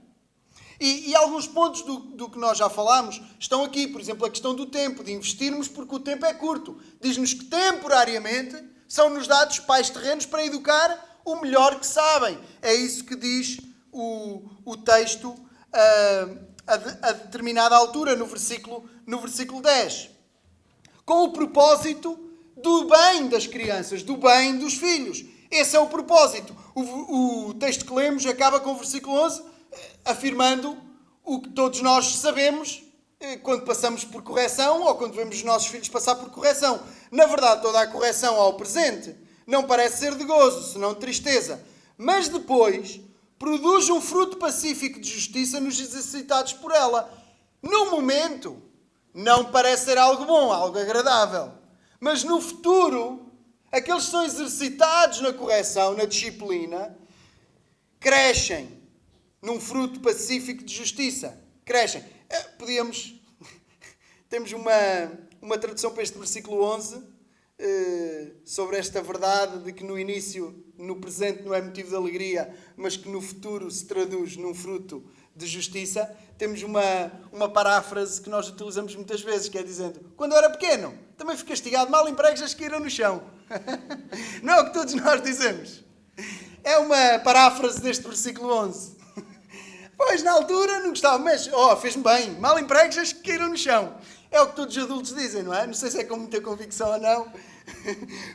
[SPEAKER 1] E alguns pontos do que nós já falámos estão aqui. Por exemplo, a questão do tempo, de investirmos porque o tempo é curto. Diz-nos que temporariamente são-nos dados pais terrenos para educar o melhor que sabem. É isso que diz o texto a determinada altura, no versículo 10. Com o propósito do bem das crianças, do bem dos filhos. Esse é o propósito. O texto que lemos acaba com o versículo 11, afirmando o que todos nós sabemos quando passamos por correção ou quando vemos os nossos filhos passar por correção. Na verdade, toda a correção ao presente não parece ser de gozo, senão de tristeza. Mas depois produz um fruto pacífico de justiça nos exercitados por ela. No momento, não parece ser algo bom, algo agradável. Mas no futuro, aqueles que são exercitados na correção, na disciplina, crescem num fruto pacífico de justiça. Crescem. Temos uma tradução para este versículo 11, sobre esta verdade de que no início, no presente, não é motivo de alegria, mas que no futuro se traduz num fruto de justiça. Temos uma paráfrase que nós utilizamos muitas vezes, que é dizendo: quando eu era pequeno, também fui castigado, mal empregos as caíram no chão. Não é o que todos nós dizemos. É uma paráfrase deste versículo 11. Pois, na altura não gostava, mas fez-me bem, mal empregos as caíram no chão. É o que todos os adultos dizem, não é? Não sei se é com muita convicção ou não,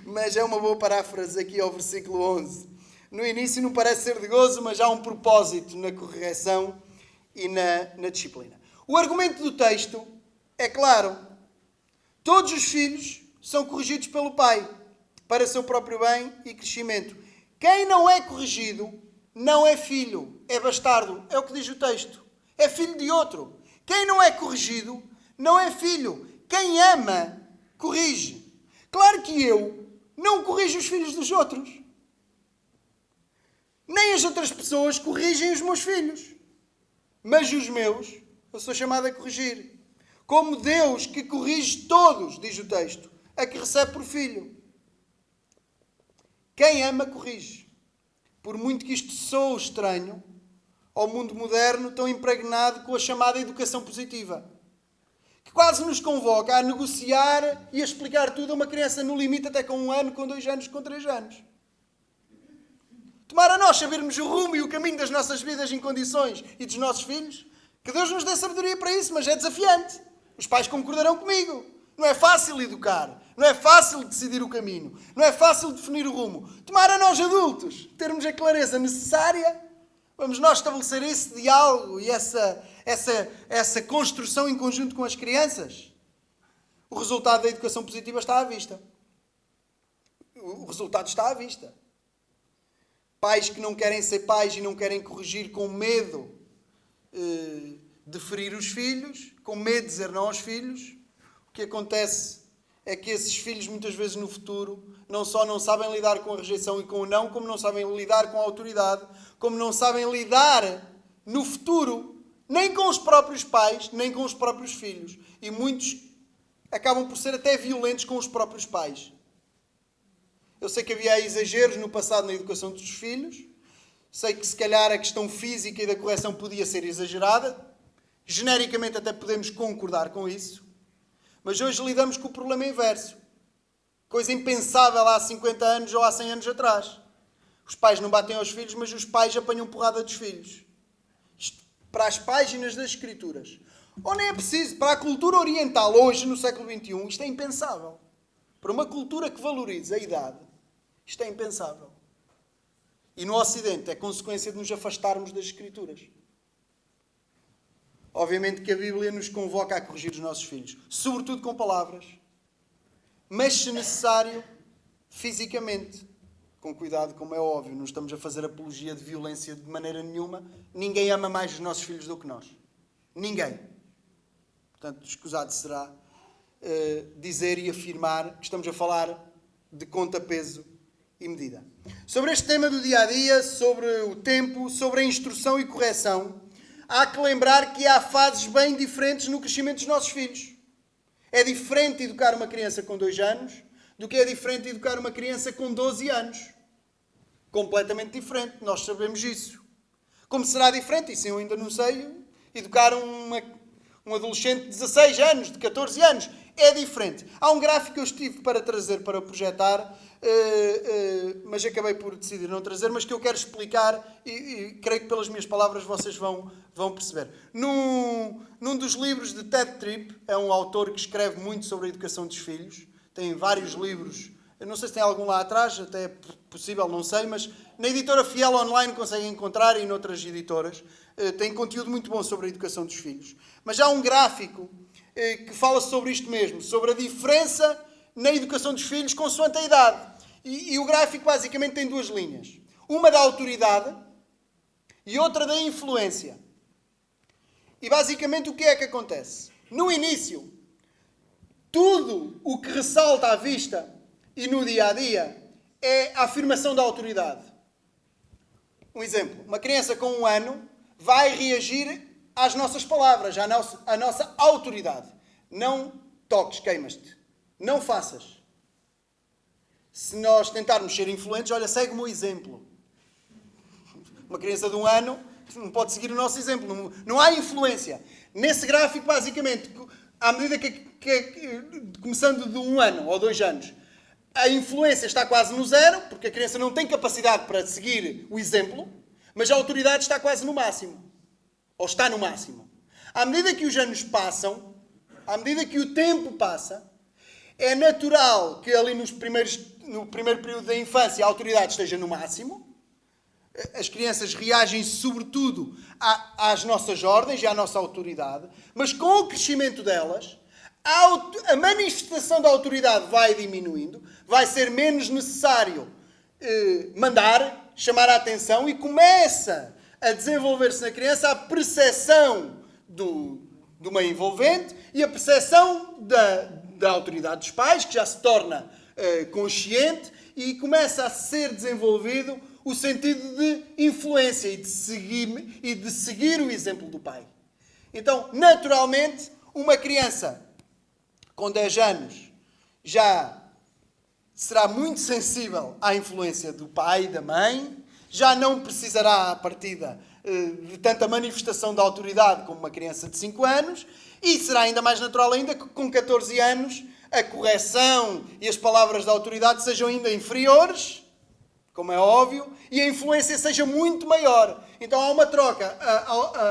[SPEAKER 1] mas é uma boa paráfrase aqui ao versículo 11. No início não parece ser de gozo, mas há um propósito na correção e na disciplina. O argumento do texto é claro. Todos os filhos são corrigidos pelo pai, para seu próprio bem e crescimento. Quem não é corrigido não é filho, é bastardo. É o que diz o texto. É filho de outro. Quem não é corrigido não é filho. Quem ama, corrige. Claro que eu não corrijo os filhos dos outros. Nem as outras pessoas corrigem os meus filhos. Mas os meus, eu sou chamado a corrigir. Como Deus que corrige todos, diz o texto, a que recebe por filho. Quem ama, corrige. Por muito que isto soe estranho ao mundo moderno, tão impregnado com a chamada educação positiva, que quase nos convoca a negociar e a explicar tudo a uma criança no limite até com 1 ano, com 2 anos, com 3 anos. Tomara nós sabermos o rumo e o caminho das nossas vidas em condições e dos nossos filhos. Que Deus nos dê sabedoria para isso, mas é desafiante. Os pais concordarão comigo. Não é fácil educar. Não é fácil decidir o caminho. Não é fácil definir o rumo. Tomara nós adultos termos a clareza necessária. Vamos nós estabelecer esse diálogo e essa construção em conjunto com as crianças. O resultado da educação positiva está à vista. O resultado está à vista. Pais que não querem ser pais e não querem corrigir com medo de ferir os filhos, com medo de dizer não aos filhos, o que acontece é que esses filhos muitas vezes no futuro não só não sabem lidar com a rejeição e com o não, como não sabem lidar com a autoridade, como não sabem lidar no futuro nem com os próprios pais, nem com os próprios filhos. E muitos acabam por ser até violentos com os próprios pais. Eu sei que havia exageros no passado na educação dos filhos. Sei que se calhar a questão física e da correção podia ser exagerada. Genericamente até podemos concordar com isso. Mas hoje lidamos com o problema inverso. Coisa impensável há 50 anos ou há 100 anos atrás. Os pais não batem aos filhos, mas os pais apanham porrada dos filhos. Isto para as páginas das Escrituras. Ou nem é preciso. Para a cultura oriental, hoje, no século XXI, isto é impensável. Para uma cultura que valoriza a idade, isto é impensável. E no Ocidente é consequência de nos afastarmos das Escrituras. Obviamente que a Bíblia nos convoca a corrigir os nossos filhos, sobretudo com palavras, mas, se necessário, fisicamente. Com cuidado, como é óbvio, não estamos a fazer apologia de violência de maneira nenhuma. Ninguém ama mais os nossos filhos do que nós. Ninguém. Portanto, escusado será dizer e afirmar que estamos a falar de conta, peso e medida. Sobre este tema do dia-a-dia, sobre o tempo, sobre a instrução e correção, há que lembrar que há fases bem diferentes no crescimento dos nossos filhos. É diferente educar uma criança com 2 anos do que é diferente educar uma criança com 12 anos. Completamente diferente, nós sabemos isso. Como será diferente, isso eu ainda não sei, educar um adolescente de 16 anos, de 14 anos, é diferente. Há um gráfico que eu estive para trazer, para projetar, mas acabei por decidir não trazer, mas que eu quero explicar e creio que pelas minhas palavras vocês vão perceber. Num dos livros de Ted Tripp, é um autor que escreve muito sobre a educação dos filhos, tem vários livros, eu não sei se tem algum lá atrás, até é possível, não sei, mas na editora Fiel Online conseguem encontrar e noutras editoras, tem conteúdo muito bom sobre a educação dos filhos. Mas há um gráfico que fala sobre isto mesmo, sobre a diferença na educação dos filhos consoante a idade. E o gráfico basicamente tem 2 linhas. Uma da autoridade e outra da influência. E basicamente o que é que acontece? No início, tudo o que ressalta à vista e no dia-a-dia é a afirmação da autoridade. Um exemplo, uma criança com 1 ano vai reagir às nossas palavras, à nossa autoridade. Não toques, queimas-te. Não faças. Se nós tentarmos ser influentes, olha, segue o meu exemplo. Uma criança de 1 ano não pode seguir o nosso exemplo. Não há influência. Nesse gráfico, basicamente, à medida começando de 1 ano ou 2 anos, a influência está quase no zero, porque a criança não tem capacidade para seguir o exemplo, mas a autoridade está quase no máximo. Ou está no máximo. À medida que os anos passam, à medida que o tempo passa, é natural que ali no primeiro período da infância a autoridade esteja no máximo. As crianças reagem sobretudo às nossas ordens e à nossa autoridade, mas com o crescimento delas, a manifestação da autoridade vai diminuindo, vai ser menos necessário mandar, chamar a atenção e começa a desenvolver-se na criança a percepção do meio envolvente e a percepção da autoridade dos pais, que já se torna consciente e começa a ser desenvolvido o sentido de influência e de seguir o exemplo do pai. Então, naturalmente, uma criança com 10 anos já será muito sensível à influência do pai e da mãe, já não precisará, à partida, de tanta manifestação de autoridade como uma criança de 5 anos, e será ainda mais natural ainda que com 14 anos a correção e as palavras da autoridade sejam ainda inferiores, como é óbvio, e a influência seja muito maior. Então há uma troca,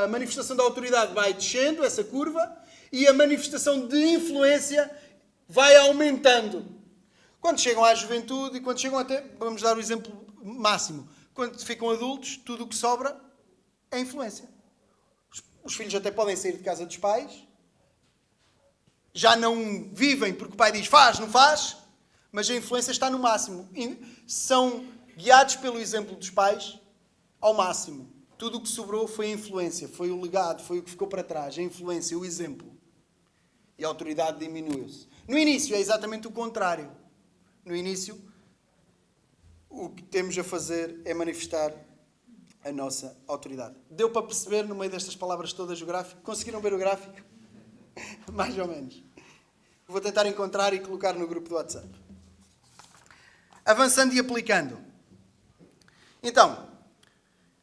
[SPEAKER 1] a manifestação da autoridade vai descendo, essa curva, e a manifestação de influência vai aumentando. Quando chegam à juventude e quando chegam até, vamos dar o exemplo máximo, quando ficam adultos, tudo o que sobra é influência. Os filhos até podem sair de casa dos pais, já não vivem porque o pai diz faz, não faz, mas a influência está no máximo. São guiados pelo exemplo dos pais ao máximo. Tudo o que sobrou foi a influência, foi o legado, foi o que ficou para trás, a influência, o exemplo. E a autoridade diminuiu-se. No início é exatamente o contrário. No início, o que temos a fazer é manifestar a nossa autoridade. Deu para perceber no meio destas palavras todas o gráfico? Conseguiram ver o gráfico? Mais ou menos. Vou tentar encontrar e colocar no grupo do WhatsApp. Avançando e aplicando. Então,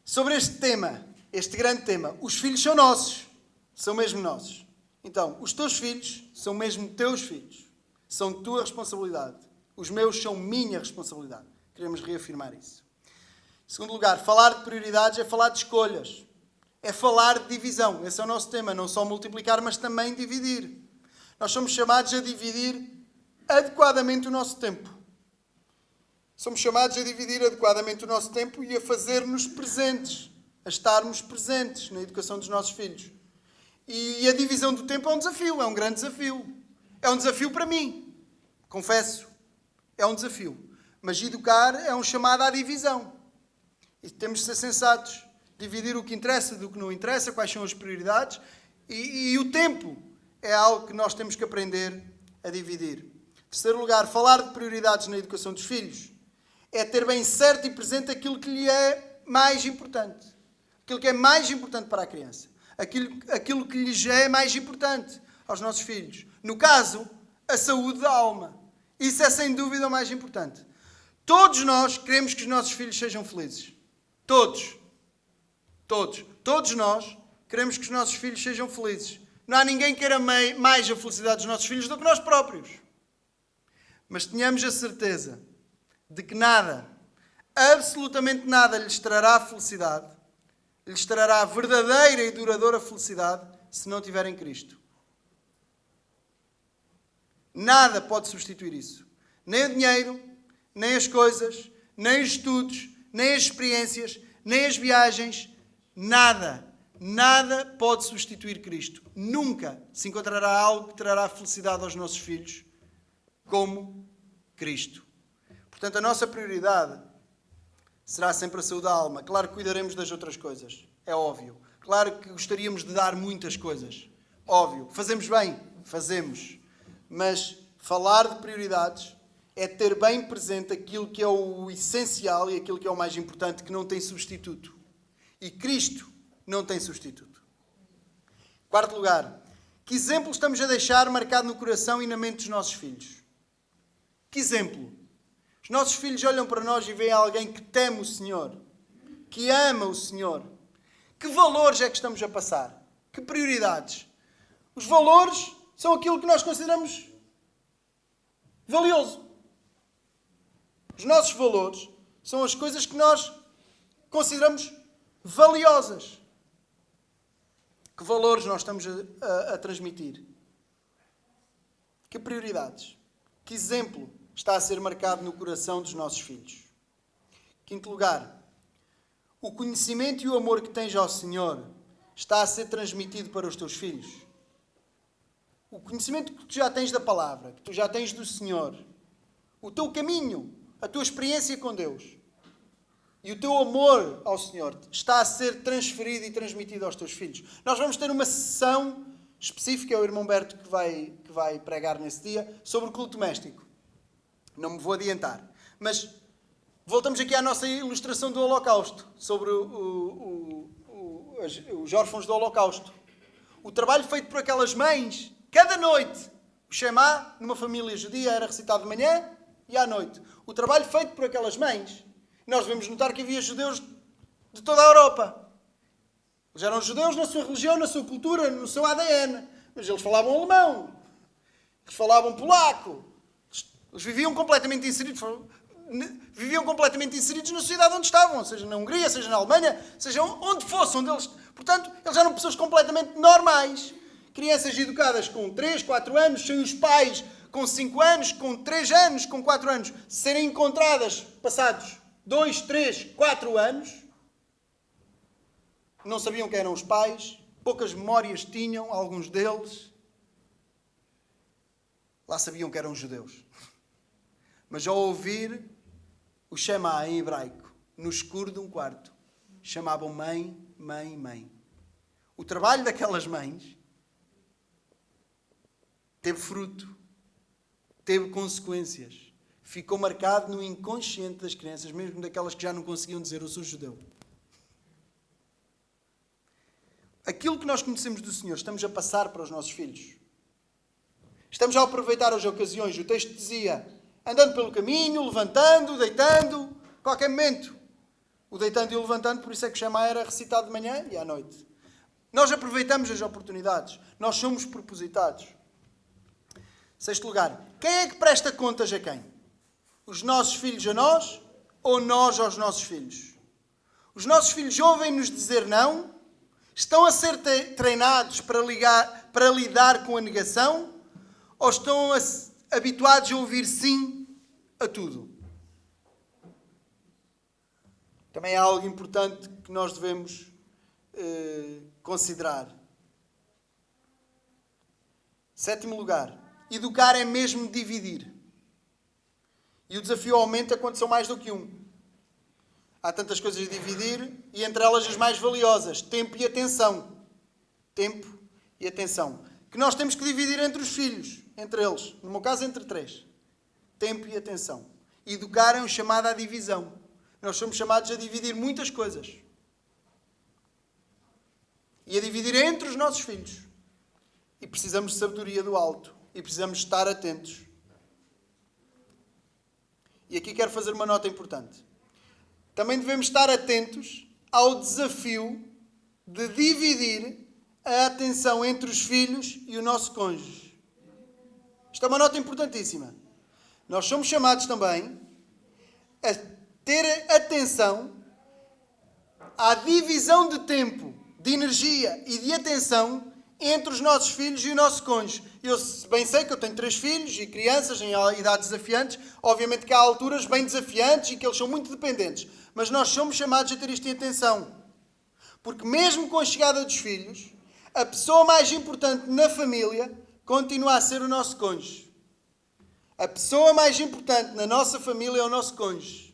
[SPEAKER 1] sobre este tema, este grande tema, os filhos são nossos. São mesmo nossos. Então, os teus filhos são mesmo teus filhos. São tua responsabilidade. Os meus são minha responsabilidade. Queremos reafirmar isso. Em segundo lugar, falar de prioridades é falar de escolhas. É falar de divisão. Esse é o nosso tema. Não só multiplicar, mas também dividir. Nós somos chamados a dividir adequadamente o nosso tempo. Somos chamados a dividir adequadamente o nosso tempo e a fazer-nos presentes. A estarmos presentes na educação dos nossos filhos. E a divisão do tempo é um desafio. É um grande desafio. É um desafio para mim. Confesso. É um desafio. Mas educar é um chamado à divisão. E temos de ser sensatos. Dividir o que interessa do que não interessa, quais são as prioridades. E o tempo é algo que nós temos que aprender a dividir. Em terceiro lugar, falar de prioridades na educação dos filhos é ter bem certo e presente aquilo que lhe é mais importante. Aquilo que é mais importante para a criança. aquilo que lhes é mais importante aos nossos filhos. No caso, a saúde da alma. Isso é sem dúvida o mais importante. Todos nós queremos que os nossos filhos sejam felizes. Todos. Todos nós queremos que os nossos filhos sejam felizes. Não há ninguém que queira mais a felicidade dos nossos filhos do que nós próprios. Mas tenhamos a certeza de que nada, absolutamente nada, lhes trará felicidade, lhes trará verdadeira e duradoura felicidade se não tiverem Cristo. Nada pode substituir isso. Nem o dinheiro, nem as coisas, nem os estudos, nem as experiências, nem as viagens. Nada pode substituir Cristo. Nunca se encontrará algo que trará felicidade aos nossos filhos como Cristo. Portanto, a nossa prioridade será sempre a saúde da alma. Claro que cuidaremos das outras coisas. É óbvio. Claro que gostaríamos de dar muitas coisas. Óbvio. Fazemos bem? Fazemos. Mas falar de prioridades é ter bem presente aquilo que é o essencial e aquilo que é o mais importante, que não tem substituto. E Cristo não tem substituto. Quarto lugar, que exemplo estamos a deixar marcado no coração e na mente dos nossos filhos? Que exemplo? Os nossos filhos olham para nós e veem alguém que teme o Senhor, que ama o Senhor. Que valores é que estamos a passar? Que prioridades? Os valores são aquilo que nós consideramos valioso. Os nossos valores são as coisas que nós consideramos valiosas. Que valores nós estamos a transmitir? Que prioridades? Que exemplo está a ser marcado no coração dos nossos filhos? Quinto lugar, o conhecimento e o amor que tens ao Senhor está a ser transmitido para os teus filhos? O conhecimento que tu já tens da palavra, que tu já tens do Senhor, o teu caminho, a tua experiência com Deus e o teu amor ao Senhor está a ser transferido e transmitido aos teus filhos. Nós vamos ter uma sessão específica, é o irmão Berto que vai pregar nesse dia, sobre o culto doméstico. Não me vou adiantar. Mas voltamos aqui à nossa ilustração do Holocausto, sobre os órfãos do Holocausto. O trabalho feito por aquelas mães, cada noite, o Shema, numa família judia, era recitado de manhã e à noite. O trabalho feito por aquelas mães. Nós devemos notar que havia judeus de toda a Europa. Eles eram judeus na sua religião, na sua cultura, no seu ADN. Mas eles falavam alemão. Eles falavam polaco. Eles viviam completamente inseridos na sociedade onde estavam. Seja na Hungria, seja na Alemanha, seja onde fossem. Portanto, eles eram pessoas completamente normais. Crianças educadas com 3, 4 anos, sem os pais com 5 anos, com 3 anos, com 4 anos, serem encontradas passados 2, 3, 4 anos. Não sabiam quem eram os pais, poucas memórias tinham, alguns deles. Lá sabiam que eram judeus. Mas ao ouvir o Shema em hebraico, no escuro de um quarto, chamavam mãe, mãe, mãe. O trabalho daquelas mães teve fruto, teve consequências. Ficou marcado no inconsciente das crianças, mesmo daquelas que já não conseguiam dizer eu sou judeu. Aquilo que nós conhecemos do Senhor, estamos a passar para os nossos filhos. Estamos a aproveitar as ocasiões. O texto dizia, andando pelo caminho, levantando, deitando, a qualquer momento. O deitando e o levantando, por isso é que o Shema era recitado de manhã e à noite. Nós aproveitamos as oportunidades. Nós somos propositados. Sexto lugar, quem é que presta contas a quem? Os nossos filhos a nós ou nós aos nossos filhos? Os nossos filhos ouvem-nos dizer não? Estão a ser treinados para lidar com a negação? Ou estão habituados a ouvir sim a tudo? Também é algo importante que nós devemos considerar. Sétimo lugar, educar é mesmo dividir. E o desafio aumenta quando são mais do que um. Há tantas coisas a dividir e entre elas as mais valiosas, tempo e atenção. Tempo e atenção. Que nós temos que dividir entre os filhos, entre eles. No meu caso, entre 3. Tempo e atenção. Educar é um chamado à divisão. Nós somos chamados a dividir muitas coisas. e a dividir entre os nossos filhos. E precisamos de sabedoria do alto. E precisamos estar atentos. E aqui quero fazer uma nota importante. Também devemos estar atentos ao desafio de dividir a atenção entre os filhos e o nosso cônjuge. Isto é uma nota importantíssima. Nós somos chamados também a ter atenção à divisão de tempo, de energia e de atenção entre os nossos filhos e o nosso cônjuge. Eu bem sei que eu tenho 3 filhos e crianças em idades desafiantes. Obviamente que há alturas bem desafiantes e que eles são muito dependentes. Mas nós somos chamados a ter isto em atenção. Porque mesmo com a chegada dos filhos, a pessoa mais importante na família continua a ser o nosso cônjuge. A pessoa mais importante na nossa família é o nosso cônjuge.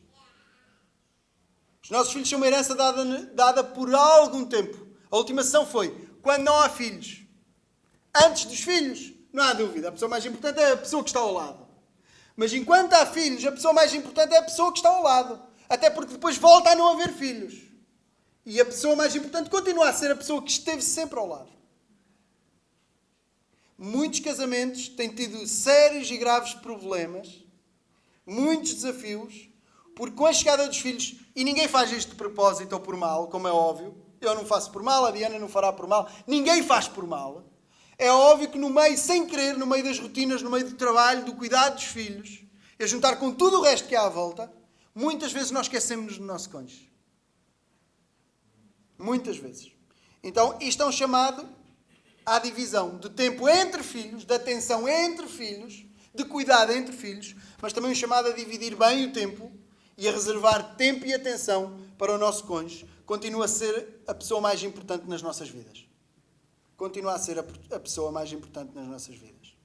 [SPEAKER 1] Os nossos filhos são uma herança dada por algum tempo. A última sessão foi quando não há filhos. Antes dos filhos, não há dúvida. A pessoa mais importante é a pessoa que está ao lado. Mas enquanto há filhos, a pessoa mais importante é a pessoa que está ao lado. Até porque depois volta a não haver filhos. E a pessoa mais importante continua a ser a pessoa que esteve sempre ao lado. Muitos casamentos têm tido sérios e graves problemas, muitos desafios, porque com a chegada dos filhos, e ninguém faz isto de propósito ou por mal, como é óbvio, eu não faço por mal, a Diana não fará por mal, ninguém faz por mal. É óbvio que no meio, sem querer, no meio das rotinas, no meio do trabalho, do cuidado dos filhos, a juntar com tudo o resto que há à volta, muitas vezes nós esquecemos-nos do nosso cônjuge. Muitas vezes. Então, isto é um chamado à divisão de tempo entre filhos, de atenção entre filhos, de cuidado entre filhos, mas também um chamado a dividir bem o tempo e a reservar tempo e atenção para o nosso cônjuge. Continua a ser a pessoa mais importante nas nossas vidas. Continua a ser a pessoa mais importante nas nossas vidas.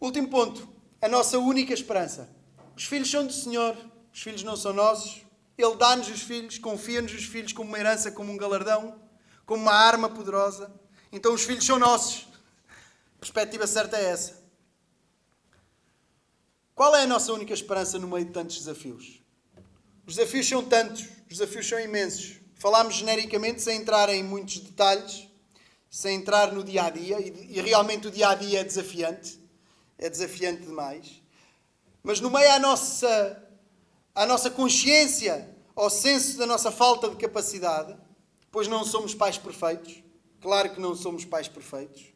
[SPEAKER 1] Último ponto. A nossa única esperança. Os filhos são do Senhor. Os filhos não são nossos. Ele dá-nos os filhos, confia-nos os filhos como uma herança, como um galardão, como uma arma poderosa. Então os filhos são nossos. A perspectiva certa é essa. Qual é a nossa única esperança no meio de tantos desafios? Os desafios são tantos, os desafios são imensos. Falámos genericamente, sem entrar em muitos detalhes, sem entrar no dia-a-dia, e realmente o dia-a-dia é desafiante demais. Mas no meio à nossa consciência, ao senso da nossa falta de capacidade, pois não somos pais perfeitos, claro que não somos pais perfeitos,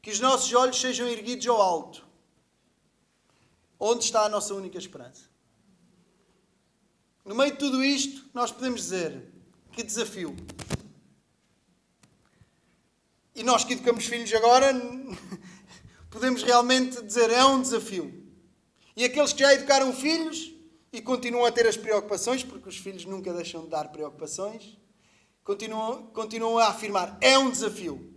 [SPEAKER 1] que os nossos olhos sejam erguidos ao alto. Onde está a nossa única esperança? No meio de tudo isto, nós podemos dizer, que desafio. E nós que educamos filhos agora, podemos realmente dizer, é um desafio. E aqueles que já educaram filhos e continuam a ter as preocupações, porque os filhos nunca deixam de dar preocupações, continuam a afirmar, é um desafio.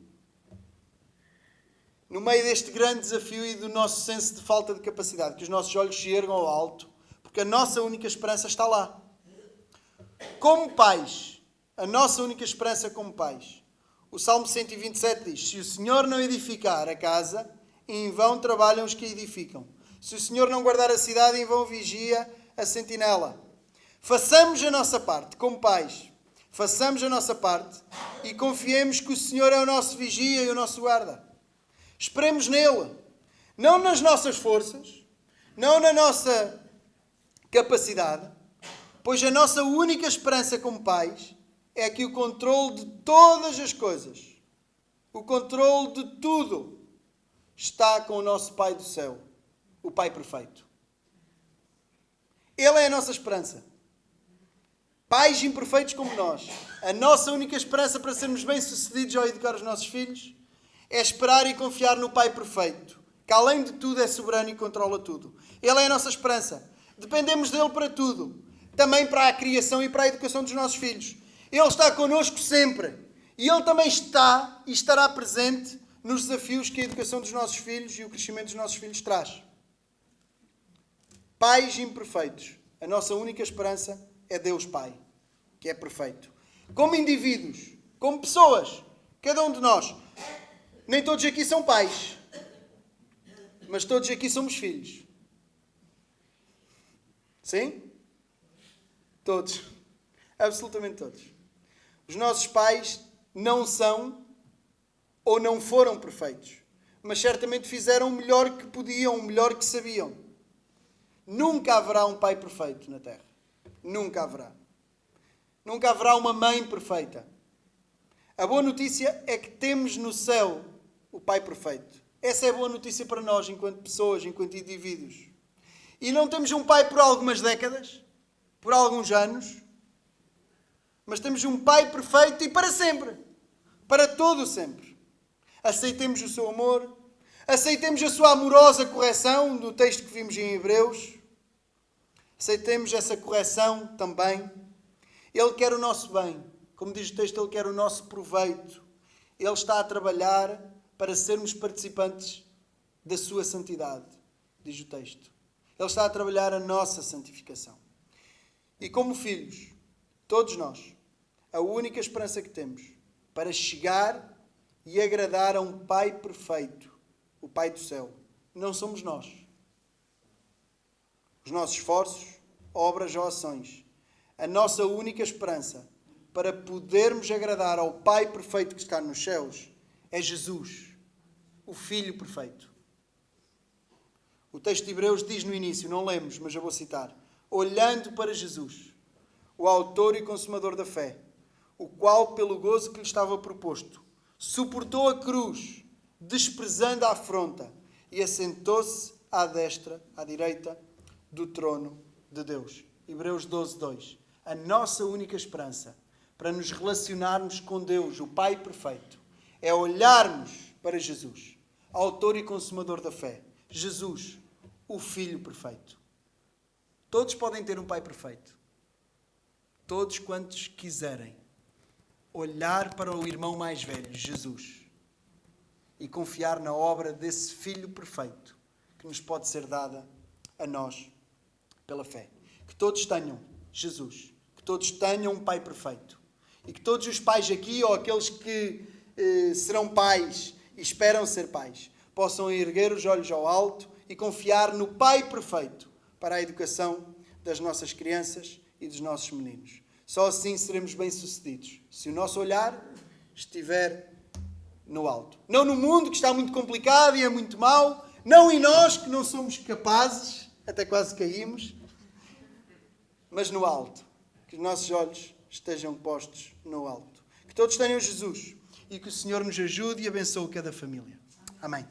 [SPEAKER 1] No meio deste grande desafio e do nosso senso de falta de capacidade, que os nossos olhos se ergam ao alto, porque a nossa única esperança está lá. Como pais, a nossa única esperança como pais. O Salmo 127 diz, se o Senhor não edificar a casa, em vão trabalham os que a edificam. Se o Senhor não guardar a cidade, em vão vigia a sentinela. Façamos a nossa parte, como pais. Façamos a nossa parte e confiemos que o Senhor é o nosso vigia e o nosso guarda. Esperemos nele. Não nas nossas forças, não na nossa capacidade, pois a nossa única esperança como pais é que o controle de todas as coisas, o controle de tudo, está com o nosso Pai do céu, o Pai perfeito. Ele é a nossa esperança. Pais imperfeitos como nós, a nossa única esperança para sermos bem-sucedidos ao educar os nossos filhos é esperar e confiar no Pai perfeito, que além de tudo é soberano e controla tudo. Ele é a nossa esperança. Dependemos dele para tudo. Também para a criação e para a educação dos nossos filhos. Ele está connosco sempre. E Ele também está e estará presente nos desafios que a educação dos nossos filhos e o crescimento dos nossos filhos traz. Pais imperfeitos. A nossa única esperança é Deus Pai, que é perfeito. Como indivíduos, como pessoas, cada um de nós. Nem todos aqui são pais, mas todos aqui somos filhos. Sim? Todos. Absolutamente todos. Os nossos pais não são ou não foram perfeitos, mas certamente fizeram o melhor que podiam, o melhor que sabiam. Nunca haverá um pai perfeito na Terra. Nunca haverá. Nunca haverá uma mãe perfeita. A boa notícia é que temos no céu o Pai perfeito. Essa é a boa notícia para nós, enquanto pessoas, enquanto indivíduos. E não temos um pai por algumas décadas, por alguns anos, mas temos um Pai perfeito e para sempre. Para todo o sempre. Aceitemos o seu amor, aceitemos a sua amorosa correção do texto que vimos em Hebreus. Aceitemos essa correção também. Ele quer o nosso bem. Como diz o texto, Ele quer o nosso proveito. Ele está a trabalhar para sermos participantes da sua santidade, diz o texto. Ele está a trabalhar a nossa santificação. E como filhos, todos nós, a única esperança que temos para chegar e agradar a um Pai perfeito, o Pai do céu, não somos nós. Os nossos esforços, obras ou ações. A nossa única esperança para podermos agradar ao Pai perfeito que está nos céus é Jesus, o Filho perfeito. O texto de Hebreus diz no início, não lemos, mas eu vou citar: olhando para Jesus, o autor e consumador da fé, o qual, pelo gozo que lhe estava proposto, suportou a cruz, desprezando a afronta, e assentou-se à destra, à direita, do trono de Deus. Hebreus 12, 2. A nossa única esperança para nos relacionarmos com Deus, o Pai perfeito, é olharmos para Jesus, autor e consumador da fé. Jesus, o Filho perfeito. Todos podem ter um Pai perfeito. Todos quantos quiserem olhar para o irmão mais velho, Jesus, e confiar na obra desse Filho perfeito que nos pode ser dada a nós pela fé. Que todos tenham Jesus, que todos tenham um Pai perfeito. E que todos os pais aqui, ou aqueles que serão pais e esperam ser pais, possam erguer os olhos ao alto e confiar no Pai perfeito para a educação das nossas crianças e dos nossos meninos. Só assim seremos bem-sucedidos, se o nosso olhar estiver no alto. Não no mundo, que está muito complicado e é muito mau, não em nós, que não somos capazes, até quase caímos, mas no alto. Que os nossos olhos estejam postos no alto. Que todos tenham Jesus e que o Senhor nos ajude e abençoe cada família. Amém.